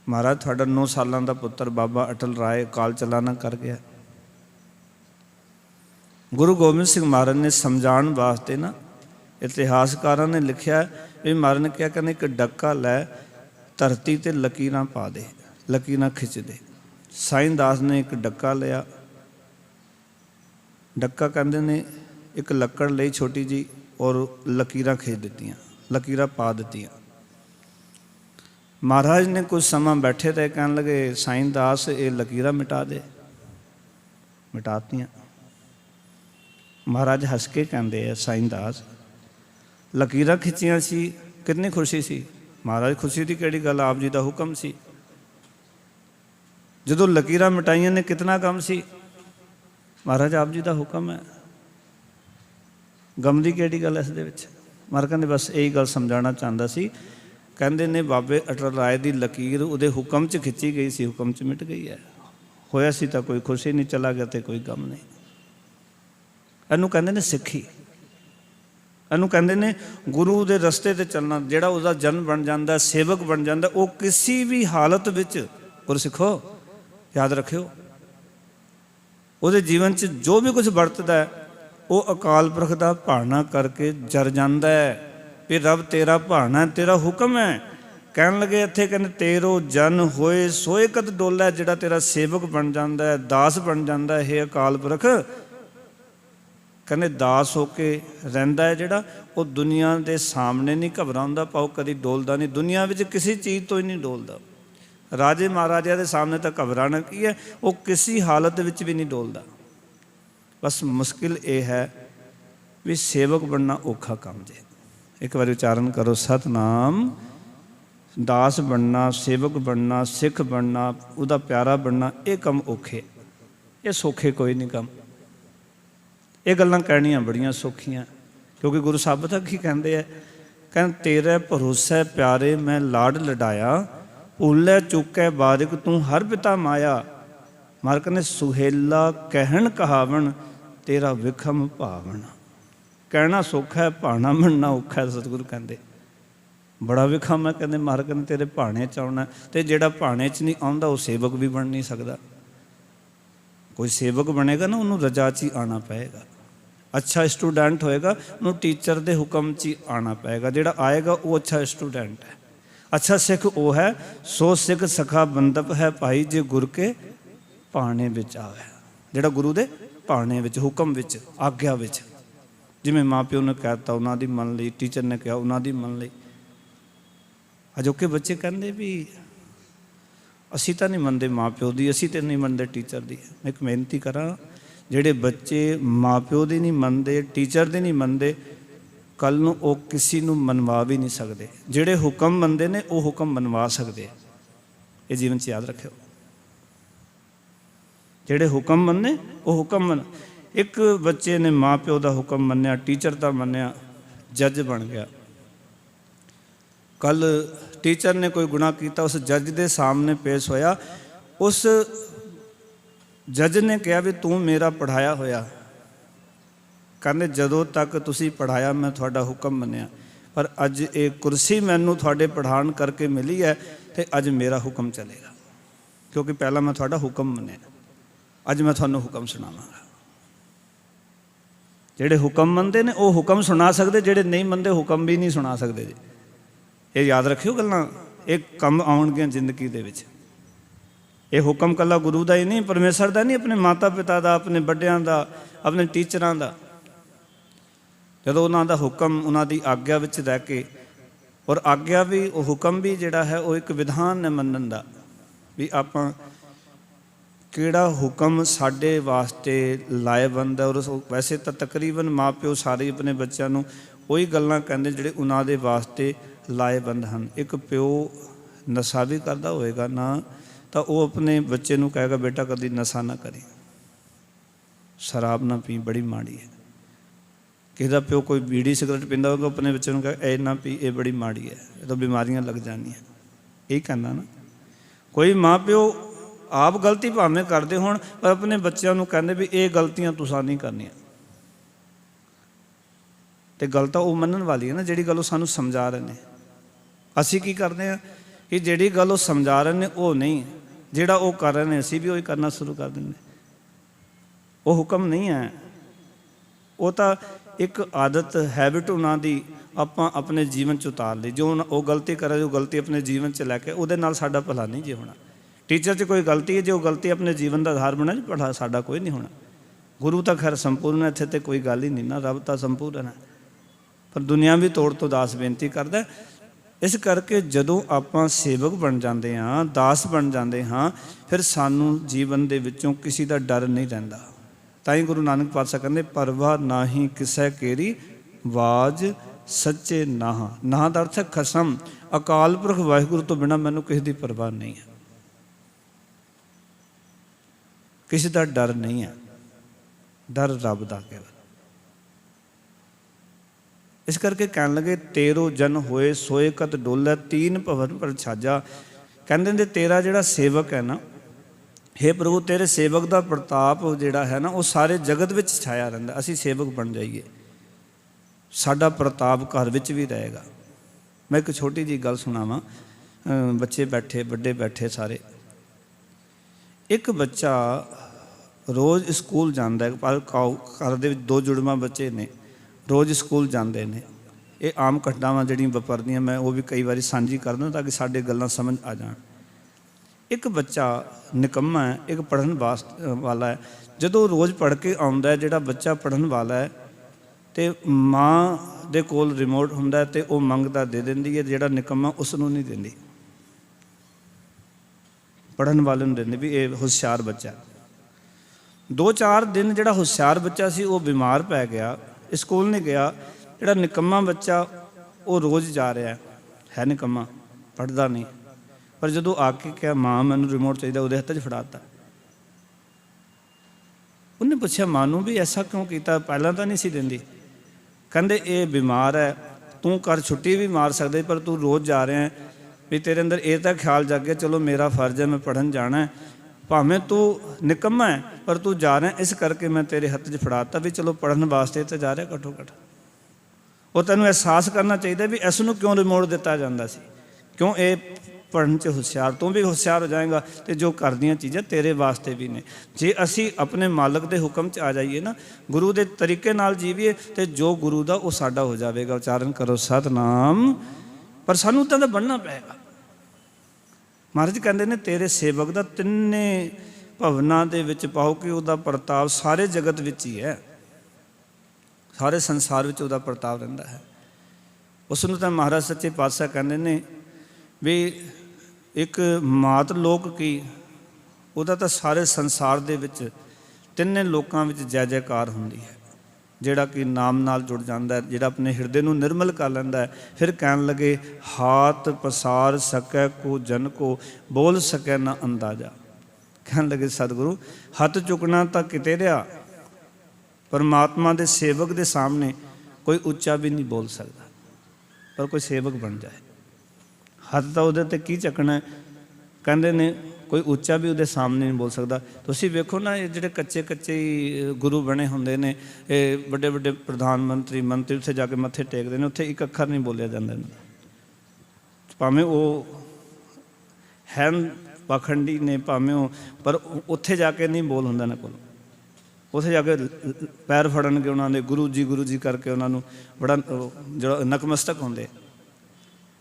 महाराज तुहाडा 9 सालां दा पुत्र बाबा अटल राय अकाल चलाना कर गया। गुरु गोबिंद सिंह महाराज ने समझाने वास्ते ना, इतिहासकारां ने लिखा भी महाराज ने क्या कहने, एक डक्का लै धरती ते लकीरां पा दे, लकीरां खिंच दे। साईं दास ने एक डक्का लिया, डक्का कहते ने एक लकड़ लई छोटी जी और लकीरां खिंच दित्तियां, लकीरां पा दित्तियां। महाराज ने कुछ समा बैठे रहे, कहने लगे साईं दास ये लकीरां मिटा दे। मिटातियाँ। महाराज हस के कहते हैं साईं दास लकीरां खिंचियां सी, कितनी खुशी सी। महाराज खुशी की किहड़ी गल, आप जी का हुक्म सी। जदों लकीरां मिटाइयां ने कितना कम सी। महाराज आप जी का हुक्म है, गम की किहड़ी गल इस दे विच। महाराज कहते बस यही गल समझाना चाहता सी। कहते ने बाबे अटल राय की लकीर उहदे हुक्म च खिंची गई सी, हुक्म च मिट गई है। होया सी तो कोई खुशी नहीं, चला गया तो कोई गम नहीं। इनू कहते ने सिੱਖੀ। इनू कहते ने गुरु के रस्ते ते चलना। जिहड़ा उसका जन बन जाता, सेवक बन जाता, वो किसी भी हालत विच गुरसिखो याद रखियो, उसदे जीवन च जो भी कुछ वरतदा है वो अकाल पुरख का भाना करके जर जाता है भी रब तेरा भाना है, तेरा हुक्म है। कहन लगे इत्थे कहते तेरो जन होए सोए कद डोला, जिहड़ा तेरा सेवक बन जाता है, दास बन जाता है। हे अकाल पुरख कहते दास होके रहिंदा है जिहड़ा, वो दुनिया के सामने नहीं घबराउंदा, पाओ कदी डोलदा नहीं। दुनिया विच किसी चीज़ तो ही नहीं डोलदा। राजे महाराजा के सामने तो घबराना की है, वो किसी हालत विच भी नहीं डोलदा। बस मुश्किल ये है भी सेवक बनना औखा काम जे। एक बार उच्चारण करो सतनाम। दास बनना, सेवक बनना, सिख बनना, उसदा प्यारा बनना, ये कम औखे, ये सौखे कोई नहीं काम। ये गल्लां कहनियां बड़ियां सौखियां, क्योंकि गुरु साहब तक ही कहते हैं, कहते तेरे भरोसे प्यारे मैं लाड लडाया, भूलै चुकै बारिक तू हर पिता माया। मारक ने सुहेला कहन कहावन, तेरा विखम भावन। कहना सौखा है, भाना मनना औखा है। सतगुरु कहते बड़ा विखम है। कहते मारक ने तेरे भाने च आउणा, ते जिहड़ा भाने च नहीं आउंदा वो सेवक भी बन नहीं सकता। कोई सेवक बनेगा ना, उन्होंने रजा च ही आना पएगा। अच्छा स्टूडेंट होएगा, उन्होंने टीचर के हुक्म च ही आना पएगा। जिहड़ा आएगा वो अच्छा स्टूडेंट है। अच्छा सिख वो है, सो सिख सखा बंदप है भाई, जे गुर के भाने विच आवे। जिहड़ा गुरु दे भाने विच, हुक्म विच, आग्या विच, जिवें माँ प्यो ने कहता उन्हों की मन ली, टीचर ने कहा उन्हों की मन ली। अजोके बच्चे कहते भी असी तो नहीं मनते माँ प्यो की, असी तो नहीं मनते टीचर की। मैं एक बेनती करा, जिहड़े बच्चे माँ प्यो की नहीं मनते, टीचर की नहीं मनते, कल नूं वो किसी नूं मनवा भी नहीं सकते। जिहड़े हुक्म मनते ने वो हुक्म मनवा सकते। ये जीवन च याद रखियो, जिहड़े हुक्म मनने वो हुक्म मन। एक बच्चे ने माँ प्यो का हुक्म मन्निया, टीचर का मन्निया, जज बन गया। कल टीचर ने कोई गुनाह किया, उस जज के सामने पेश होया। उस जज ने कहा भी तू मेरा पढ़ाया होया। कहते जदों तक तुसी पढ़ाया मैं थोड़ा हुक्म मन्निया, पर अज एक कुर्सी मैनू थोड़े पढ़ाण करके मिली है, तो अज मेरा हुक्म चलेगा, क्योंकि पहला मैं थोड़ा हुक्म मन्निया, अज मैं थानू हुक्म सुनावांगा। जिहड़े हुक्म मनते ने वो हुक्म सुना सकते, जिहड़े नहीं मनते हुक्म भी नहीं सुना सकते जी। ये याद रखियो गल्लां, एक कम आउणगियां जिंदगी दे विच। ये हुक्म कला गुरु का ही नहीं, परमेश्वर का नहीं, अपने माता पिता का, अपने बड़ियां का, अपने टीचरां का। जदों उन्हां दा हुक्म, उन्हां दी आग्या विच रह के, और आग्या भी हुक्म भी जिहड़ा है वो एक विधान है मनन दा, भी आपां किहड़ा हुक्म साडे वास्ते लाएबंद है। और वैसे तो तकरीबन माँ प्यो सारे अपने बच्चों नूं वही गल्लां कहंदे जिहड़े उन्हां दे वास्ते लाएबंद हैं। एक प्यो नशा भी करता होएगा ना, तो वो अपने बच्चे नूं कहेगा बेटा कभी नशा ना करी, शराब ना पी, बड़ी माड़ी है। किसी का प्यो कोई बीड़ी सिगरट पींदा होगा, अपने बच्चे नूं कहेगा ए ना पी, ये बड़ी माड़ी है, ये तो बीमारियां लग जानियां। यही कहना ना। कोई माँ प्यो आप गलती भावें करते होण, पर अपने बच्चों नूं कहंदे भी ये गलतियां तुसां नहीं करनियां। तो गल तो वो मनन वाली है ना, जिहड़ी गल सानूं समझा रहे हैं। असी की करते हैं कि जिहड़ी गल वो समझा रहे हैं वो नहीं, जिहड़ा वो कर रहे हैं असी भी वही करना शुरू कर देंगे। वो हुक्म नहीं है, वो तो एक आदत हैबिट उन्हां दी आपां अपने जीवन च उतार ली। जो वो गलती करे, जो गलती अपने जीवन च लैके, उहदे नाल साडा भला नहीं जे होना। टीचर च कोई गलती है, जो गलती अपने जीवन का आधार बना जी, भला साडा कोई नहीं होना। गुरु तो खैर संपूर्ण है, इत्थे तो कोई गल ही नहीं ना, रब तो संपूर्ण है। पर दुनिया भी तोड़ तो दास बेनती करदा, इस करके जदों आपां सेवक बन जाते हाँ, दास बन जाते हाँ, फिर सानू जीवन दे विचों किसी का डर नहीं रहिंदा। ताई गुरु नानक पातशाह कहते परवाह नाहीं किसै केरी वाज सच्चे नाह। नाह का अर्थ है खसम, अकाल पुरख वाहिगुरु तो बिना मैनू किसी की परवाह नहीं है, किसी का डर नहीं है, डर रब का केवल। इस करके कह लगे तेरो जन होए सोए कत डोलै तीन भवन पर छाजा। कहते तेरा जिहड़ा सेवक है ना, हे प्रभु तेरे सेवक का प्रताप जिहड़ा है ना वो सारे जगत विच छाया रहिंदा। असीं सेवक बन जाइए, साडा प्रताप घर विच भी रहेगा। मैं एक छोटी जी गल सुनावां, बच्चे बैठे बड़े बैठे सारे। एक बच्चा रोज़ स्कूल जाता है, पर घर दे दो जुड़वा बच्चे ने रोज़ स्कूल जाते हैं। ये आम घटनावां जिहड़ियां वापरदियां मैं वो भी कई बार सांझी करदा ताकि साडे गल्लां समझ आ जाण। एक बच्चा निकम्मा है, एक पढ़न वाला है। जदों रोज़ पढ़ के आउंदा है, जिहड़ा बच्चा पढ़न वाला है तो माँ दे कोल रिमोट हुंदा है तो वह मंगदा दे दिंदी है, जिहड़ा निकम्मा उसनूं नहीं दिंदी, पढ़न वाले नूं दिंदी भी ये होशियार बच्चा। 2-4 दिन जिहड़ा होशियार बच्चा सी वो बीमार पै गया, स्कूल नहीं गया। जिहड़ा निकम्मा बच्चा वो रोज़ जा रहा है निकम्मा, पढ़दा नहीं। पर जदों आके कहा माँ मैनूं रिमोट चाहिए, उहदे हत्थ 'च फड़ाता। उन्हें पूछा माँ नूं भी ऐसा क्यों किया, पहलां तां नहीं सी दिंदी। कहंदे ये बीमार है, तू कर छुट्टी भी मार सकदे पर तू रोज़ जा रहा है, भी तेरे अंदर ये तो ख्याल जागे चलो मेरा फर्ज है मैं पढ़न जाना है, भावें तू निकम्मा है पर तू जा रहा है, इस करके मैं तेरे हत्थ 'च फड़ाता भी चलो पढ़न वास्ते तो जा रहा घट्टो घट। वो तैनूं एहसास करना चाहिए भी इस नूं क्यों रिमोट दिता जाता सी, क्यों ये पढ़न च होशियार, तू भी होशियार हो जाएगा तो जो कर दियाँ चीज़ां तेरे वास्ते भी ने। जे असी अपने मालक के हुक्म च आ जाइए ना, गुरु के तरीके नाल जीवीए तो जो गुरु का वो साडा हो जाएगा। उच्चारण करो सतनाम। पर सानू तां बनना पेगा। महाराज कहते ने तेरे सेवक का तिन्ने भवनां दे विच पाओ कि उसका प्रताप सारे जगत विच ही है, सारे संसार विच उसका प्रताप रहिंदा है। उसनूं तां महाराज सच्चे पातशाह कहते ने भी एक मात लोक की उहदा तां सारे संसार दे विच तिन्ने लोकां विच जय जयकार हुंदी है। जिहड़ा कि नाम नाल जुड़ जाता है, जिहड़ा अपने हिरदे नूं निर्मल कर लैंदा है। फिर कहन लगे हाथ पसार सकै को जन को बोल सकै ना अंदाजा। कहन लगे सतगुरु हथ चुकना तो किते रहा, परमात्मा के सेवक के सामने कोई उच्चा भी नहीं बोल सकता, पर कोई सेवक बन जाए हथ तो उहदे ते की चकना है। कहंदे ने कोई उच्चा भी उहदे सामने नहीं बोल सकता। तुसीं वेखो ना ये जिहड़े कच्चे कच्चे गुरु बने हुंदे ने, ये बड़े बड़े प्रधानमंत्री मंत्री उत्थे जाके मत्थे टेकदे ने, उत्थे एक अखर नहीं बोलिया जांदा, भावें वो हैन पाखंडी ने भावें वो, पर उत्थे जाके नहीं बोल हुंदा ना कोल। उत्थे जाके पैर फड़नगे उन्होंने गुरु जी करके उन्होंने बड़ा जो नकमस्तक होंदे।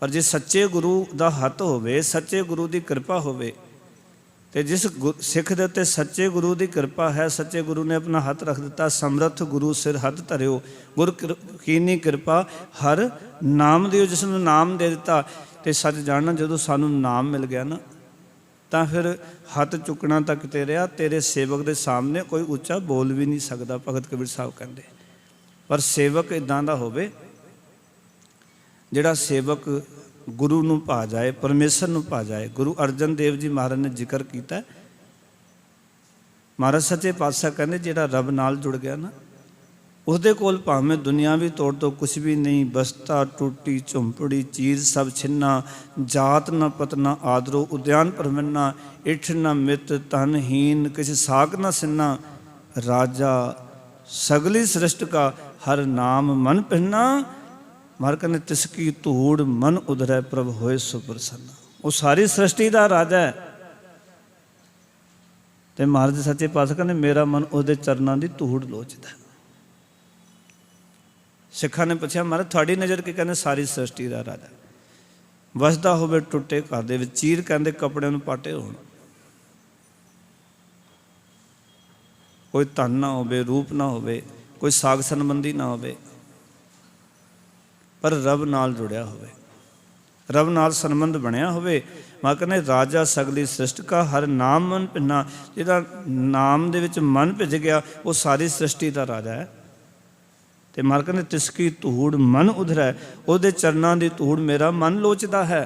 पर जे सच्चे गुरु का हथ होवे, सच्चे गुरु की कृपा होवे, तो जिस सिख दे उत्ते सच्चे गुरु की कृपा है, सच्चे गुरु ने अपना हथ रख दिता, समर्थ गुरु सिर हथ धरियो, गुर कीनी कृपा हर नाम दियो। जिसनों नाम दे दिता तो सच जानना जदों सानू नाम मिल गया ना, तो फिर हथ चुकना तक ते रहा। तेरे सेवक के सामने कोई उच्चा बोल भी नहीं सकता, भगत कबीर साहब कहते। पर सेवक इदां दा होवे जिहड़ा सेवक गुरु नूं पा जाए, परमेश्वर नूं पा जाए। गुरु अर्जन देव जी महाराज ने जिक्र किया, महाराज सच्चे पातशाह कहते जिहड़ा रब नाल जुड़ गया ना, उसदे कोल भावें दुनियावी तौर तो कुछ भी नहीं, बस्ता टूटी झुंपड़ी चीर सब छिन्ना, जात न पत न आदरो उद्यान परमन्ना, इठ न मित तनहीन किस साक न सिन्ना, राजा सगली सृष्टि का हर नाम मन पहना, मार कहने तिसकी धूड़ मन उधरै प्रभ होए सुप्रसन्ना। वो सारी सृष्टि का राजा है। तो महाराज सच्चे पातशाह कहने मेरा मन उसदे चरनां दी धूड़ लोचदा। सिखा ने पूछा महाराज थोड़ी नज़र की, कहने सारी सृष्टि का राजा वसदा होवे टुटे घर दे विच, चीर कहते कपड़े नूं पाटे होण, कोई धन ना होवे, रूप ना होवे, कोई साग संबंधी ना होवे, पर रब नाल जुड़िया होवे। रब नाल संबंध बनया होवे। मां कहने राजा सगली सृष्टि का हर नाम मन भिन्ना, जिहदा नाम दे विच मन भिज गया वो सारी सृष्टि का राजा है। तो मां कहने तिसकी धूड़ मन उधरै, उहदे चरनां दी धूड़ मेरा मन लोचदा है।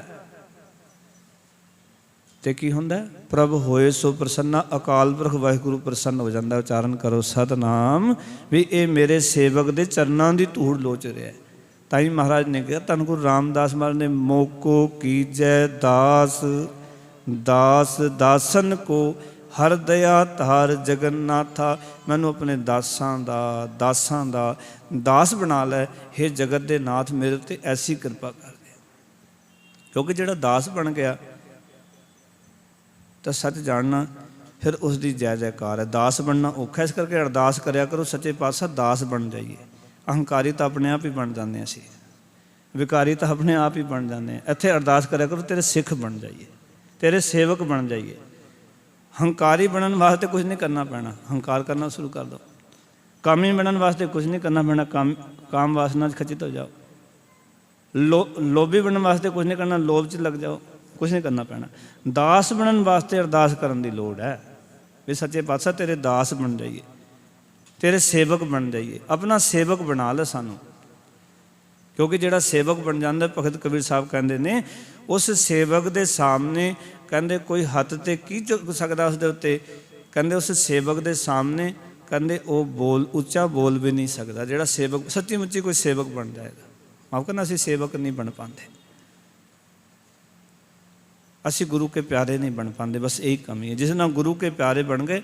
तो की हुंदा प्रभ होए सो प्रसन्ना, अकाल पुरख वाहिगुरू प्रसन्न हो जाता। उच्चारण करो सतनाम भी ये मेरे सेवक दे चरनां दी धूड़ लोच रहा है। ताई महाराज ने कहा, धन गुरु रामदास महाराज ने मोको कीजै दास दास दासन को हर दया धार जगन्नाथा। मैनू अपने दासां दा दास बना लै, हे जगत दे नाथ मेरे ते ऐसी कृपा कर दे। क्योंकि जिहड़ा दास बन गया तो सच जानना फिर उसकी जय जयकार है। दास बनना औखा, इस करके अरदास करया करो सच्चे पातशाह दास बन जाइए। अहंकारी तो अपने आप ही बन जाते असी, विकारी तो अपने आप ही बन जाते हैं। इत्थे अरदास करया करो तेरे सिख बन जाइए, तेरे सेवक बन जाइए। हंकारी बनने वास्ते कुछ नहीं करना पैना, हंकार करना शुरू कर दो। कामी बनने वास्ते कुछ नहीं करना पैना, काम वासना खचित हो जाओ। लोभी बनने वास्ते कुछ नहीं करना, लोभ च लग जाओ, कुछ नहीं करना पैना। दास बनने वास्ते अरदास करने की लोड़ है भी सच्चे पातशाह तेरे दास बन जाइए, तेरे सेवक बन जाइए। अपना सेवक बना ले सानू, क्योंकि जिहड़ा सेवक बन जाता, भगत कबीर साहब कहते ने, उस सेवक के सामने कहते कोई हथ ते की चुक सकता उसके उत्ते। कहते उस सेवक के सामने कहते वो बोल उच्चा बोल भी नहीं सकता। जिहड़ा सेवक सच्ची मुच्ची कोई सेवक बन जाएगा। माफ करना, असीं सेवक नहीं बन पाते, असी गुरु के प्यारे नहीं बन पाते। बस यही कमी है। जिस नाल गुरु के प्यारे बन गए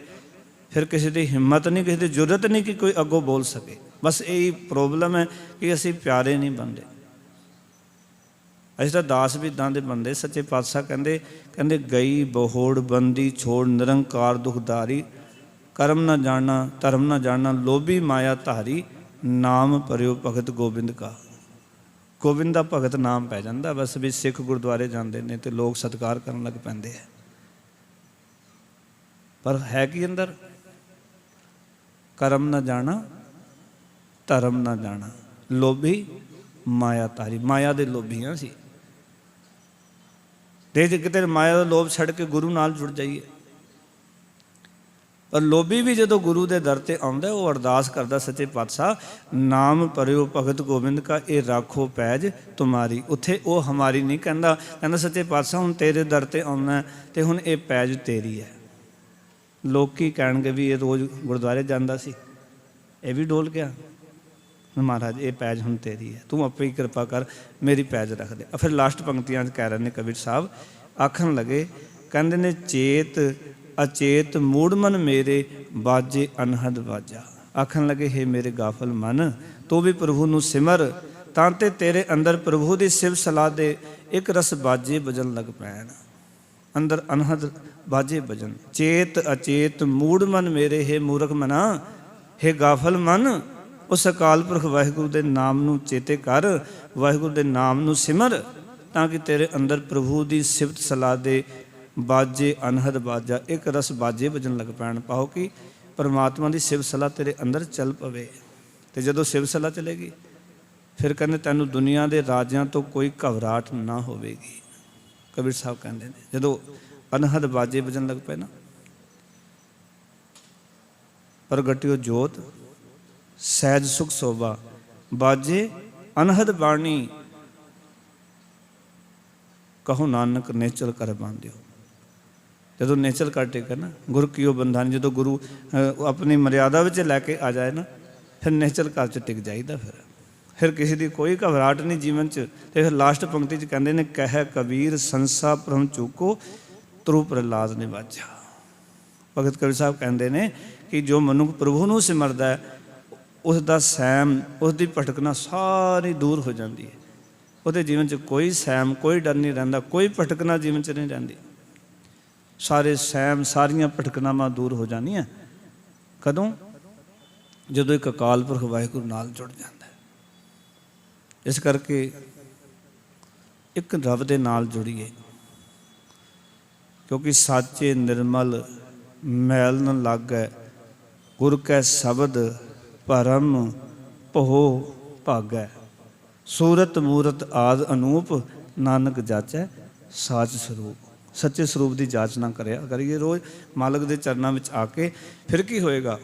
फिर किसी की हिम्मत नहीं, किसी की जरूरत नहीं कि कोई अगों बोल सके। बस यही प्रॉब्लम है कि असी प्यारे नहीं बनते। असीं तां दास भी इदां दे बनते। सच्चे पातशाह कहते गई बहोड़ बंदी छोड़ निरंकार दुखदारी, कर्म न जाना धर्म न जाना लोभी माया धारी, नाम परियो भगत गोबिंद का। गोबिंद का भगत नाम पै जाता। बस भी सिख गुरुद्वारे जाते हैं तो लोग सत्कार करन लग पैंदे है, पर है कि अंदर कर्म न जाना धर्म न जाना लोभी माया तारी। माया दे लोभी हाँ सी, जे किते माया का लोभ छड़ के गुरु नाल जुड़ जाइए। पर लोभी भी जो गुरु के दर से आउंदा वो अरदास करता, सच्चे पातशाह नाम परियो भगत गोबिंद का, ये राखो पैज तुम्हारी। उत्थे वो हमारी नहीं कहता, कहता सच्चे पातशाह हुण तेरे दर से आउना तो हुण ये पैज तेरी है। लोग की कहणगे भी ये रोज़ गुरुद्वारे जाता सी, ये भी डोल गया। महाराज ये पैज हुण तेरी है, तू आपे ही कृपा कर मेरी पैज रख दे। फिर लास्ट पंक्तियां कह रहे हैं कबीर साहब, आखन लगे कहते ने चेत अचेत मूड़ मन मेरे बाजे अनहद बाजा। आखन लगे हे मेरे गाफल मन तू भी प्रभु नू सिमर, तांते तेरे अंदर प्रभु की सिव सलाह दे एक रस बाजे बजन लग पैन। अंदर अनहद बाजे बजन। चेत अचेत मूड़ मन मेरे, हे मूर्ख मना हे गाफल मन, उस अकाल पुरख वाहिगुरु के नाम नू चेते कर, वाहिगुरु के नाम नू सिमर, ताकि तेरे अंदर प्रभु की सिफत सलाह दे बाजे अनहद बाजा एक रस बाजे बजन लग पैन। पाओ कि परमात्मा की सिव सलाह तेरे अंदर चल पवे। तो जदों सिव सलाह चलेगी फिर कहते तैनू दुनिया के राजियां तो कोई घबराहट ना होवेगी। कबीर साहब कहते हैं जदों अनहद बाजे बजन लग पे ना, प्रगटियो जोत सहज सुख शोभा, बाजे अनहद बाणी, कहो नानक नेचल कर बांधियो। जो नेचल कर टेका ना गुरु कियो बंधा नहीं, जो गुरु अपनी मर्यादा में लैके आ जाए ना फिर नेचल घर च टिक जाइदा। फिर किसी की कोई घबराहट नहीं जीवन च। तो फिर लास्ट पंक्ति च कहते हैं कह कबीर संसा भ्रम चूको तरू प्रहलाद ने बाजा। भगत कबीर साहब कहते हैं कि जो मनुख प्रभु नूं सिमरदा है उसका सैम उसकी भटकना सारी दूर हो जाती है। उसके जीवन च कोई सैम कोई डर नहीं रहिंदा, कोई भटकना जीवन च नहीं रहिंदी। सारे सैम सारियां भटकनावां दूर हो जानियां कदों जदों एक अकाल पुरख वाहिगुरू नाल जुड़ जाता है। इस करके एक रब दे नाल जुड़िए, क्योंकि साचे निर्मल मैल न लागै, गुर कै शब्द परम भो भागै, सूरत मूरत आद अनूप ਨਾਨਕ ਜਾਚੈ ਸਾਚ ਸਰੂਪ। ਸੱਚੇ ਸਰੂਪ ਦੀ ਜਾਂਚ ਨਾ ਕਰਿਆ ਕਰੀਏ ਰੋਜ਼ ਮਾਲਕ ਦੇ ਚਰਨਾਂ ਵਿੱਚ ਆ ਕੇ। ਫਿਰ ਕੀ ਹੋਏਗਾ?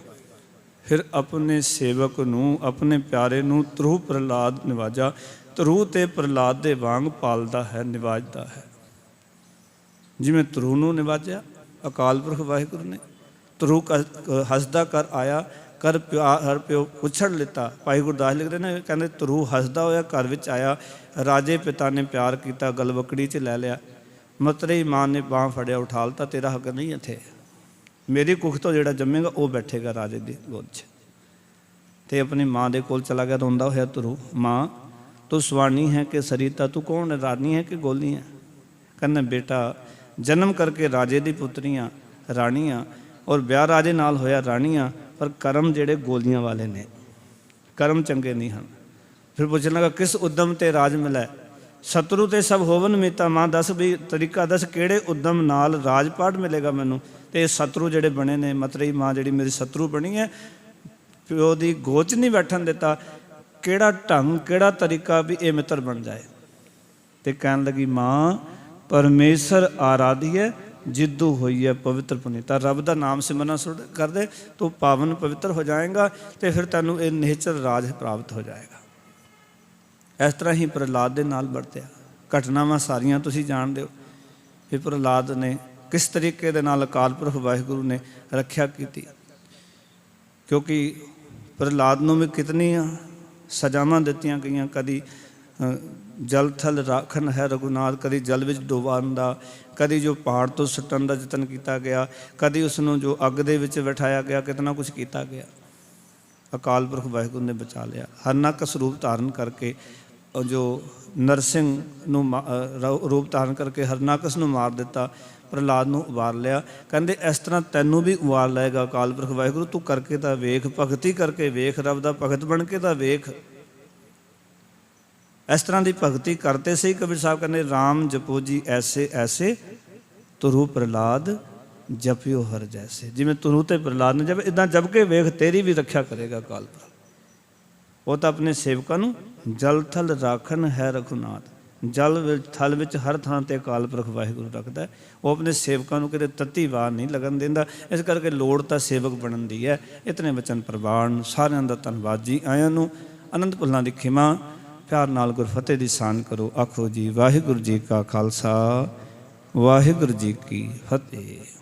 ਫਿਰ ਆਪਣੇ ਸੇਵਕ ਨੂੰ, ਆਪਣੇ ਪਿਆਰੇ ਨੂੰ ਧਰੂ ਪ੍ਰਹਲਾਦ ਨਿਵਾਜਾ। ਧਰੂ ਤੇ ਪ੍ਰਹਲਾਦ ਦੇ ਵਾਂਗ ਪਾਲਦਾ ਹੈ, ਨਿਵਾਜਦਾ ਹੈ। ਜਿਵੇਂ ਧਰੂ ਨੂੰ ਨਿਵਾਜਿਆ ਅਕਾਲ ਪੁਰਖ ਵਾਹਿਗੁਰੂ ਨੇ। ਧਰੂ ਹੱਸਦਾ ਕਰ ਆਇਆ, ਕਰ ਹਰ ਪਿਓ ਪੁੱਛੜ ਲਿੱਤਾ। ਭਾਈ ਗੁਰਦਾਸ ਲਿਖਦੇ ਨੇ, ਕਹਿੰਦੇ ਧਰੂ ਹੱਸਦਾ ਹੋਇਆ ਘਰ ਵਿੱਚ ਆਇਆ, ਰਾਜੇ ਪਿਤਾ ਨੇ ਪਿਆਰ ਕੀਤਾ, ਗਲਵਕੜੀ 'ਚ ਲੈ ਲਿਆ। ਮਤਰੇਈ ਮਾਂ ਨੇ ਬਾਂਹ ਫੜਿਆ, ਉਠਾਲਤਾ, ਤੇਰਾ ਹੱਕ ਨਹੀਂ ਇੱਥੇ। ਮੇਰੀ ਕੁੱਖ ਤੋਂ ਜਿਹੜਾ ਜੰਮੇਗਾ ਉਹ ਬੈਠੇਗਾ ਰਾਜੇ ਦੀ ਗੋਦ 'ਚ। ਤੇ ਆਪਣੀ ਮਾਂ ਦੇ ਕੋਲ ਚਲਾ ਗਿਆ ਰੋਂਦਾ ਹੋਇਆ ਧਰੂ। ਮਾਂ ਤੂੰ ਸਵਾਣੀ ਹੈ ਕਿ ਸਰੀਤਾ, ਤੂੰ ਕੌਣ ਹੈ, ਰਾਣੀ ਹੈ ਕਿ ਗੋਲੀ ਹੈ? ਕਹਿੰਦਾ ਬੇਟਾ ਜਨਮ ਕਰਕੇ ਰਾਜੇ ਦੀ ਪੁੱਤਰੀਆਂ ਰਾਣੀਆਂ, ਔਰ ਵਿਆਹ ਰਾਜੇ ਨਾਲ ਹੋਇਆ ਰਾਣੀਆਂ, ਪਰ ਕਰਮ ਜਿਹੜੇ ਗੋਲੀਆਂ ਵਾਲੇ ਨੇ, ਕਰਮ ਚੰਗੇ ਨਹੀਂ ਹਨ। ਫਿਰ ਪੁੱਛਣ ਲੱਗਾ ਕਿਸ ਉਦਮ ਤੇ ਰਾਜ ਮਿਲੈ, ਸ਼ਤਰੂ ਤੇ ਸਭ ਹੋਵਨ ਮੀਤਾ। ਮਾਂ ਦੱਸ ਵੀ ਤਰੀਕਾ ਦੱਸ, ਕਿਹੜੇ ਉਦਮ ਨਾਲ ਰਾਜ ਪਾਠ ਮਿਲੇਗਾ ਮੈਨੂੰ। ਤੇ ਇਹ ਸ਼ਤਰੂ ਜਿਹੜੇ ਬਣੇ ਨੇ, ਮਤਰੇਈ ਮਾਂ ਜਿਹੜੀ ਮੇਰੀ ਸ਼ਤਰੂ ਬਣੀ ਹੈ, ਪਿਓ ਦੀ ਗੋਚ ਨਹੀਂ ਬੈਠਣ ਦਿੱਤਾ। ਕਿਹੜਾ ਢੰਗ, ਕਿਹੜਾ ਤਰੀਕਾ ਵੀ ਇਹ ਮਿੱਤਰ ਬਣ ਜਾਏ। ਤੇ ਕਹਿਣ ਲੱਗੀ ਮਾਂ ਪਰਮੇਸ਼ਰ ਆਰਾਧੀਏ, ਜਿੱਦੂ ਹੋਈ ਹੈ ਪਵਿੱਤਰ ਪੁਨੀਤਾ। ਰੱਬ ਦਾ ਨਾਮ ਸਿਮਰਨਾ ਕਰਦੇ ਤੂੰ ਪਾਵਨ ਪਵਿੱਤਰ ਹੋ ਜਾਏਗਾ, ਤੇ ਫਿਰ ਤੈਨੂੰ ਇਹ ਨਿਹਚਲ ਰਾਜ ਪ੍ਰਾਪਤ ਹੋ ਜਾਏਗਾ। ਇਸ ਤਰ੍ਹਾਂ ਹੀ ਪ੍ਰਹਲਾਦ ਦੇ ਨਾਲ ਵਰਤਿਆ। ਘਟਨਾਵਾਂ ਸਾਰੀਆਂ ਤੁਸੀਂ ਜਾਣਦੇ ਹੋ ਕਿ ਪ੍ਰਹਲਾਦ ਨੇ ਕਿਸ ਤਰੀਕੇ ਦੇ ਨਾਲ ਅਕਾਲ ਪੁਰਖ ਵਾਹਿਗੁਰੂ ਨੇ ਰੱਖਿਆ ਕੀਤੀ। ਕਿਉਂਕਿ ਪ੍ਰਹਲਾਦ ਨੂੰ ਵੀ ਕਿਤਨੀਆਂ ਸਜ਼ਾਵਾਂ ਦਿੱਤੀਆਂ ਗਈਆਂ। ਕਦੀ ਜਲ ਥਲ ਰਾਖਣ ਹੈ ਰਘੁਨਾਥ, ਕਦੀ ਜਲ ਵਿੱਚ ਡੁਬਾਉਣ ਦਾ, ਕਦੀ ਜੋ ਪਹਾੜ ਤੋਂ ਸੁੱਟਣ ਦਾ ਯਤਨ ਕੀਤਾ ਗਿਆ, ਕਦੀ ਉਸ ਨੂੰ ਜੋ ਅੱਗ ਦੇ ਵਿੱਚ ਬਿਠਾਇਆ ਗਿਆ, ਕਿਤਨਾ ਕੁਛ ਕੀਤਾ ਗਿਆ। ਅਕਾਲ ਪੁਰਖ ਵਾਹਿਗੁਰੂ ਨੇ ਬਚਾ ਲਿਆ। ਹਰਨਾਕਸ਼ ਰੂਪ ਧਾਰਨ ਕਰਕੇ ਜੋ ਨਰਸਿੰਘ ਨੂੰ ਰੂਪ ਧਾਰਨ ਕਰਕੇ ਹਰਨਾਕਸ਼ ਨੂੰ ਮਾਰ ਦਿੱਤਾ, ਪ੍ਰਹਲਾਦ ਨੂੰ ਉਬਾਰ ਲਿਆ। ਕਹਿੰਦੇ ਇਸ ਤਰ੍ਹਾਂ ਤੈਨੂੰ ਵੀ ਉਬਾਰ ਲਏਗਾ ਅਕਾਲ ਪੁਰਖ ਵਾਹਿਗੁਰੂ। ਤੂੰ ਕਰਕੇ ਤਾਂ ਵੇਖ, ਭਗਤੀ ਕਰਕੇ ਵੇਖ, ਰੱਬ ਦਾ ਭਗਤ ਬਣ ਕੇ ਤਾਂ ਵੇਖ। ਇਸ ਤਰ੍ਹਾਂ ਦੀ ਭਗਤੀ ਕਰਤੇ ਸਹੀ। ਕਬੀਰ ਸਾਹਿਬ ਕਹਿੰਦੇ ਰਾਮ ਜਪੋ ਜੀ ਐਸੇ ਐਸੇ, ਧਰੂ ਪ੍ਰਹਲਾਦ ਜਪਿਓ ਹਰ ਜੈਸੇ। ਜਿਵੇਂ ਧਰੂ ਤੇ ਪ੍ਰਹਲਾਦ ਨੇ ਜਪ, ਇੱਦਾਂ ਜਪ ਕੇ ਵੇਖ, ਤੇਰੀ ਵੀ ਰੱਖਿਆ ਕਰੇਗਾ ਅਕਾਲ ਪੁਰਖ। ਉਹ ਤਾਂ ਆਪਣੇ ਸੇਵਕਾਂ ਨੂੰ ਜਲ ਥਲ ਰਾਖਣ ਹੈ ਰਘੁਨਾਥ। ਜਲ ਥਲ ਵਿੱਚ ਹਰ ਥਾਂ 'ਤੇ ਅਕਾਲ ਪੁਰਖ ਵਾਹਿਗੁਰੂ ਰੱਖਦਾ। ਉਹ ਆਪਣੇ ਸੇਵਕਾਂ ਨੂੰ ਕਿਤੇ ਤੱਤੀ ਵਾਰ ਨਹੀਂ ਲੱਗਣ ਦਿੰਦਾ। ਇਸ ਕਰਕੇ ਲੋੜ ਤਾਂ ਸੇਵਕ ਬਣਨ ਦੀ ਹੈ। ਇਤਨੇ ਵਚਨ ਪ੍ਰਵਾਨ। ਸਾਰਿਆਂ ਦਾ ਧੰਨਵਾਦ ਜੀ। ਆਇਆਂ ਨੂੰ ਅਨੰਤ ਭੁੱਲਾਂ ਦੀ ਖਿਮਾ, ਪਿਆਰ ਨਾਲ ਗੁਰਫਤਿਹ ਦੀ ਸਾਨ ਕਰੋ। ਆਖੋ ਜੀ ਵਾਹਿਗੁਰੂ ਜੀ ਕਾ ਖਾਲਸਾ, ਵਾਹਿਗੁਰੂ ਜੀ ਕੀ ਫਤਿਹ।